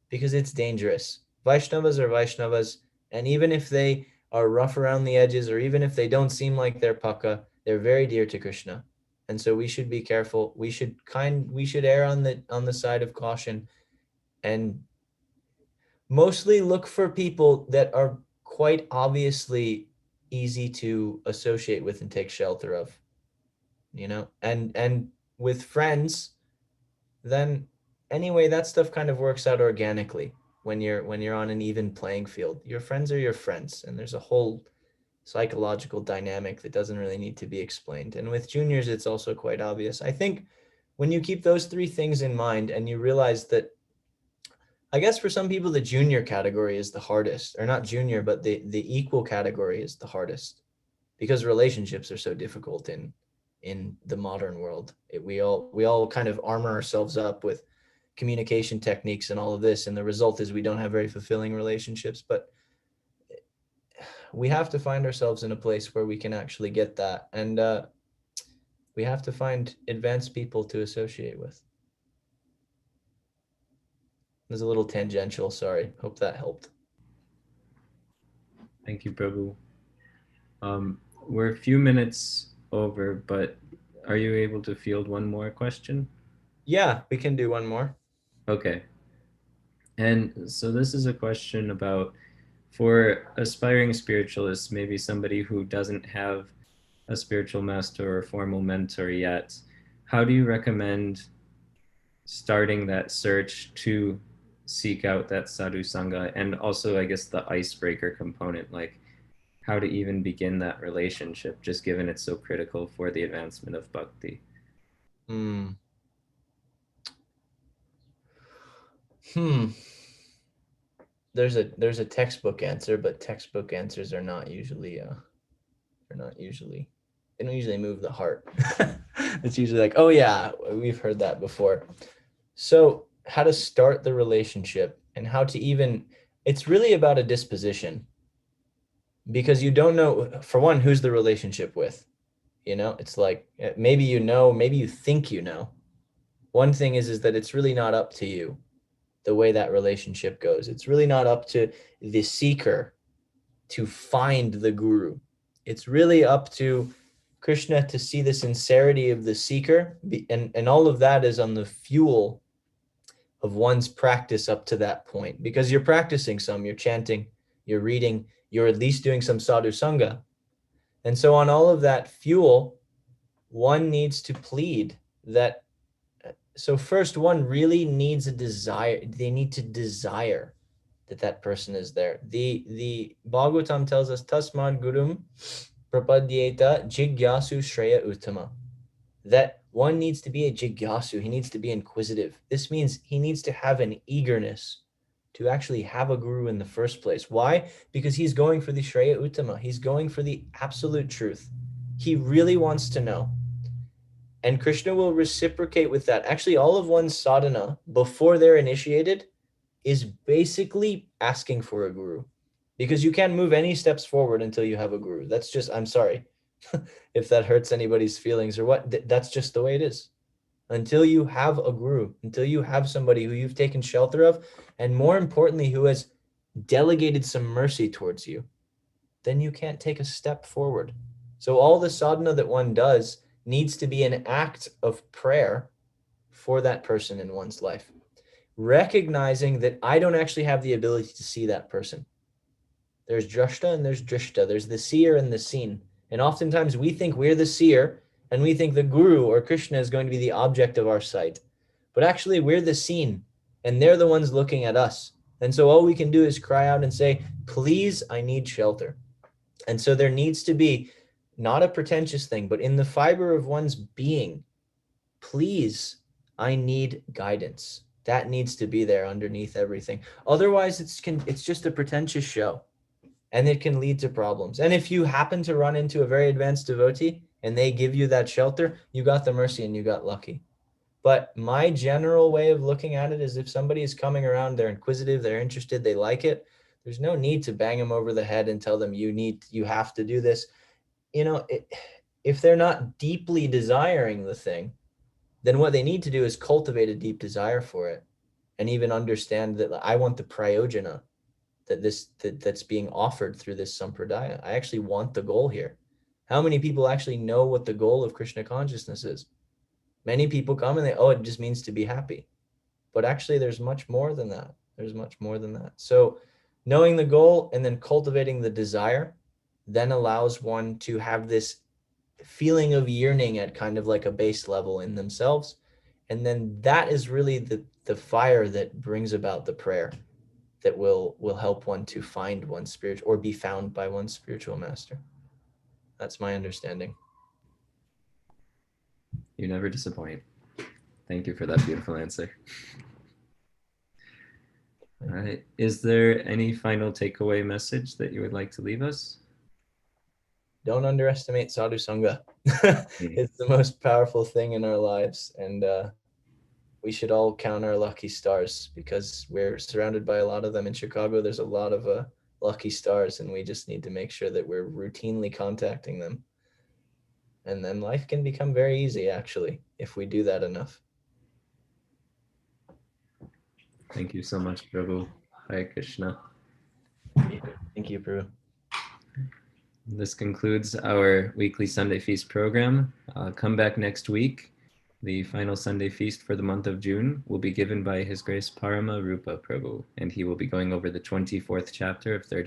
because it's dangerous. Vaishnavas are Vaishnavas, and even if they are rough around the edges, or even if they don't seem like they're paka, they're very dear to Krishna. And so we should be careful. We should err on the side of caution, and mostly look for people that are quite obviously easy to associate with and take shelter of, and with friends, then anyway, that stuff kind of works out organically when you're on an even playing field. Your friends are your friends, and there's a whole psychological dynamic that doesn't really need to be explained. And with juniors, it's also quite obvious. I think when you keep those three things in mind, and you realize that, I guess for some people, the junior category is the hardest, or not junior, but the equal category is the hardest, because relationships are so difficult in the modern world. We all kind of armor ourselves up with communication techniques and all of this, and the result is we don't have very fulfilling relationships. But we have to find ourselves in a place where we can actually get that, and we have to find advanced people to associate with. It was a little tangential, sorry. Hope that helped. Thank you, Prabhu. We're a few minutes over, but are you able to field one more question? Yeah, we can do one more. Okay. And so this is a question about, for aspiring spiritualists, maybe somebody who doesn't have a spiritual master or formal mentor yet, how do you recommend starting that search to seek out that Sadhu Sanga? And also, I guess, the icebreaker component, like how to even begin that relationship, just given it's so critical for the advancement of bhakti. There's a textbook answer, but textbook answers are not usually they don't usually move the heart. It's usually like, oh yeah, we've heard that before. So how to start the relationship, and how to even, it's really about a disposition, because you don't know, for one, who's the relationship with. It's like, maybe maybe you think One thing is that it's really not up to you the way that relationship goes. It's really not up to the seeker to find the guru. It's really up to Krishna to see the sincerity of the seeker, and all of that is on the fuel of one's practice up to that point, because you're practicing you're chanting, you're reading, you're at least doing some sadhu sanga. And so on all of that fuel, one needs to plead that So first, one really needs a desire. They need to desire that that person is there. The Bhagavatam tells us tasmad gurum prapadyeta jigyasu shreya uttama, that one needs to be a jigyasu. He needs to be inquisitive. This means he needs to have an eagerness to actually have a guru in the first place. Why? Because he's going for the shreya uttama. He's going for the absolute truth. He really wants to know. And Krishna will reciprocate with that. Actually, all of one's sadhana before they're initiated is basically asking for a guru, because you can't move any steps forward until you have a guru. That's just, I'm sorry if that hurts anybody's feelings or what. That's just the way it is. Until you have a guru, until you have somebody who you've taken shelter of, and more importantly, who has delegated some mercy towards you, then you can't take a step forward. So all the sadhana that one does needs to be an act of prayer for that person in one's life, recognizing that I don't actually have the ability to see that person. There's drashta and there's drishta. There's the seer and the seen. And oftentimes we think we're the seer and we think the guru or Krishna is going to be the object of our sight. But actually we're the seen and they're the ones looking at us. And so all we can do is cry out and say, please, I need shelter. And so there needs to be not a pretentious thing, but in the fiber of one's being, please, I need guidance. That needs to be there underneath everything. Otherwise, it's just a pretentious show, and it can lead to problems. And if you happen to run into a very advanced devotee and they give you that shelter, you got the mercy and you got lucky. But my general way of looking at it is, if somebody is coming around, they're inquisitive, they're interested, they like it, there's no need to bang them over the head and tell them you have to do this. If they're not deeply desiring the thing, then what they need to do is cultivate a deep desire for it, and even understand that I want the prayojana that's being offered through this sampradaya. I actually want the goal here. How many people actually know what the goal of Krishna consciousness is? Many people come and it just means to be happy. But actually there's much more than that. There's much more than that. So knowing the goal and then cultivating the desire then allows one to have this feeling of yearning at kind of like a base level in themselves. And then that is really the fire that brings about the prayer that will help one to find one's spiritual, or be found by one's spiritual master. That's my understanding. You never disappoint. Thank you for that beautiful answer. All right. Is there any final takeaway message that you would like to leave us? Don't underestimate Sadhu Sanga. It's the most powerful thing in our lives. And we should all count our lucky stars, because we're surrounded by a lot of them. In Chicago, there's a lot of lucky stars, and we just need to make sure that we're routinely contacting them. And then life can become very easy, actually, if we do that enough. Thank you so much, Prabhu. Hare Krishna. Thank you, Prabhu. This concludes our weekly Sunday Feast program. Come back next week. The final Sunday Feast for the month of June will be given by His Grace Parama Rupa Prabhu, and he will be going over the 24th chapter of 3rd